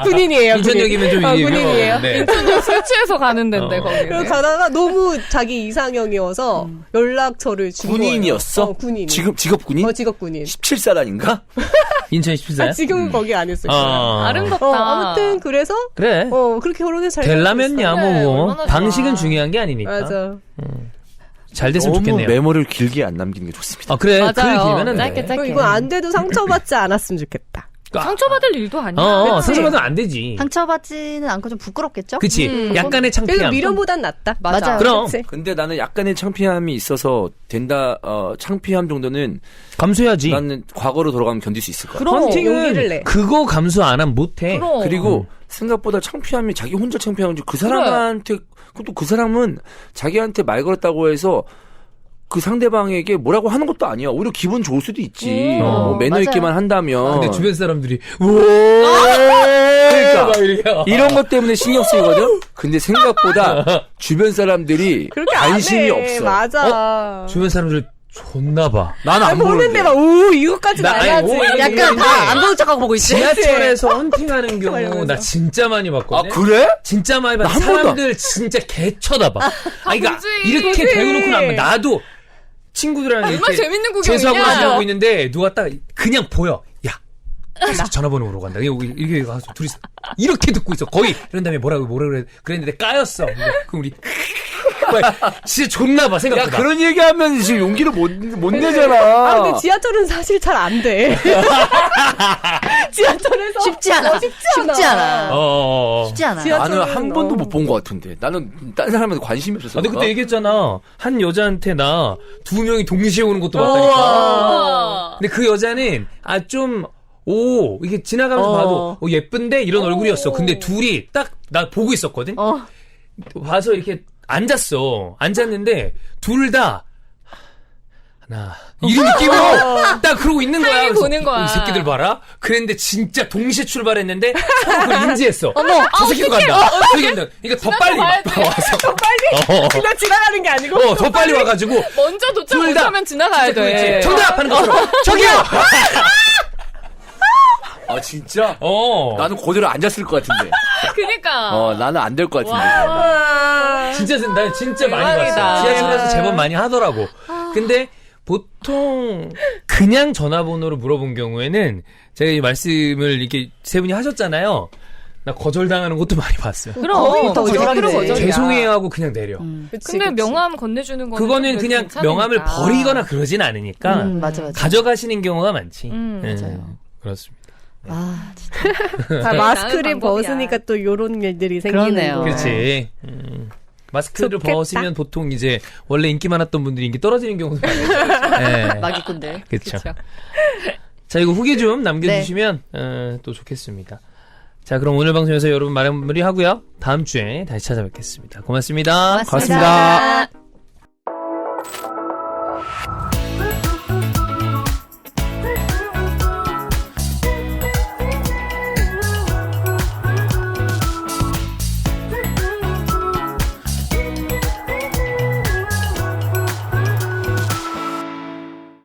군인이에요. 인천역이면 좀 이게 군인이에요. 위험한데. 인천역 술 취해서 가는 데인데, 거기. 그래서 가다가 너무 자기 이상형이어서 연락처를 주고. 군인이었어? 군인. 직업 군인? 직업 군인. 17살 아닌가? 인천 14야? 지금은 거기 안 했을 거야. 아름답다. 아무튼 그래서 그래. 그렇게 결혼해서 잘 될라면야 그래, 뭐 얼마나 방식은 좋아. 중요한 게 아니니까. 맞아. 잘 됐으면 너무 좋겠네요. 메모를 길게 안 남기는 게 좋습니다. 아 그래. 맞아요. 글 길면은 짧게 돼. 짧게. 그리고 이건 안 돼도 상처받지 않았으면 좋겠다. 상처받을 일도 아니야. 그치? 상처받으면 안 되지. 상처받지는 않고 좀 부끄럽겠죠? 그치. 약간의 그래도 창피함. 미련보단 낫다. 맞아요. 그럼. 그치? 근데 나는 약간의 창피함이 있어서 창피함 정도는 감수해야지. 나는 과거로 돌아가면 견딜 수 있을 거야. 그럼 용기를 헌팅은 내. 그거 감수 안 하면 못해. 그럼. 그리고 생각보다 창피함이 자기 혼자 창피한지 그 사람한테 그것도 그 사람은 자기한테 말 걸었다고 해서 그 상대방에게 뭐라고 하는 것도 아니야. 오히려 기분 좋을 수도 있지. 뭐 매너 맞아요. 있게만 한다면. 근데 주변 사람들이 그러니까 막 이렇게. 이런 것 때문에 신경 쓰이거든. 근데 생각보다 주변 사람들이 그렇게 관심이 안 해. 없어. 맞아. 주변 사람들 존나 봐. 나는 안 보는데 보는데. 막, 이거까지 나- 아니, 나야지. 오, 이거 약간 다 안 보는 척하고 보고 있지. 지하철에서 헌팅하는 경우 이러면서. 나 진짜 많이 아 봤거든. 그래? 진짜 많이 봤어. 나한 번도 사람들 진짜 개 쳐다봐. 그러니까 보지. 이렇게 보지. 대놓고 나면 나도 친구들이랑 얼마나 이렇게 재밌는 구경이냐. 재수하고 하고 있는데 누가 딱 그냥 보여. 야. 전화번호 물어 간다. 이렇게 가서 둘이서 이렇게 듣고 있어. 거의 이런 다음에 뭐라 그랬는데 까였어. 그럼 우리 진짜 좋나 봐 야 생각보다. 그런 얘기하면 지금 용기를 못 내잖아. 아, 근데 지하철은 사실 잘 안 돼. 지하철에서. 쉽지 않아. 쉽지 않아. 쉽지 않아. 지하철은, 나는 한 번도 못 본 것 같은데. 나는 다른 사람한테 관심이 없어서. 근데 그때 얘기했잖아. 한 여자한테 나 2명이 동시에 오는 것도 어. 봤다니까. 근데 그 여자는 이게 지나가면서 봐도 예쁜데 이런 얼굴이었어. 근데 둘이 딱 나 보고 있었거든. 봐서 이렇게 앉았는데 둘 다 하나 이런 느낌으로 딱 그러고 있는 거야. 타이밍 그래서 보는 거야. 이 새끼들 봐라. 그랬는데 진짜 동시에 출발했는데 서로 그걸 인지했어. 저 새끼도 간다. 저 새끼도 간다. 그러니까 더 빨리 가야 돼. 와서 더 빨리. 그냥 지나가는 게 아니고. 더 빨리 와가지고 먼저 도착 둘 다. 못하면 지나가야 돼. 정답 하는 것처럼 저기요. 아 진짜? 나는 그대로 앉았을 것 같은데. 그니까. 나는 안 될 것 같은데. 진짜 나 진짜 많이 대박이다. 봤어. 지하철에서 제법 많이 하더라고. 근데 보통 그냥 전화번호로 물어본 경우에는 제가 이 말씀을 이렇게 세 분이 하셨잖아요. 나 거절당하는 것도 많이 봤어요. 그럼. 거절하게 죄송해요 하고 그냥 내려. 그치, 근데 그치. 명함 건네주는 거는 그거는 좀 그냥 괜찮으니까. 명함을 버리거나 그러진 않으니까 맞아. 가져가시는 경우가 많지. 맞아요. 그렇습니다. 아, 진짜. 다 마스크를 나은 방법이야. 벗으니까 또 요런 일들이 생기는 그러네요. 거야. 그렇지. 마스크를 좋겠다. 벗으면 보통 이제 원래 인기 많았던 분들이 인기 떨어지는 경우가 많아요. 네. 마기꾼들. 그렇죠. 그쵸. 자, 이거 후기 좀 남겨주시면 또 좋겠습니다. 자, 그럼 오늘 방송에서 여러분 마무리하고요. 다음 주에 다시 찾아뵙겠습니다. 고맙습니다. 고맙습니다.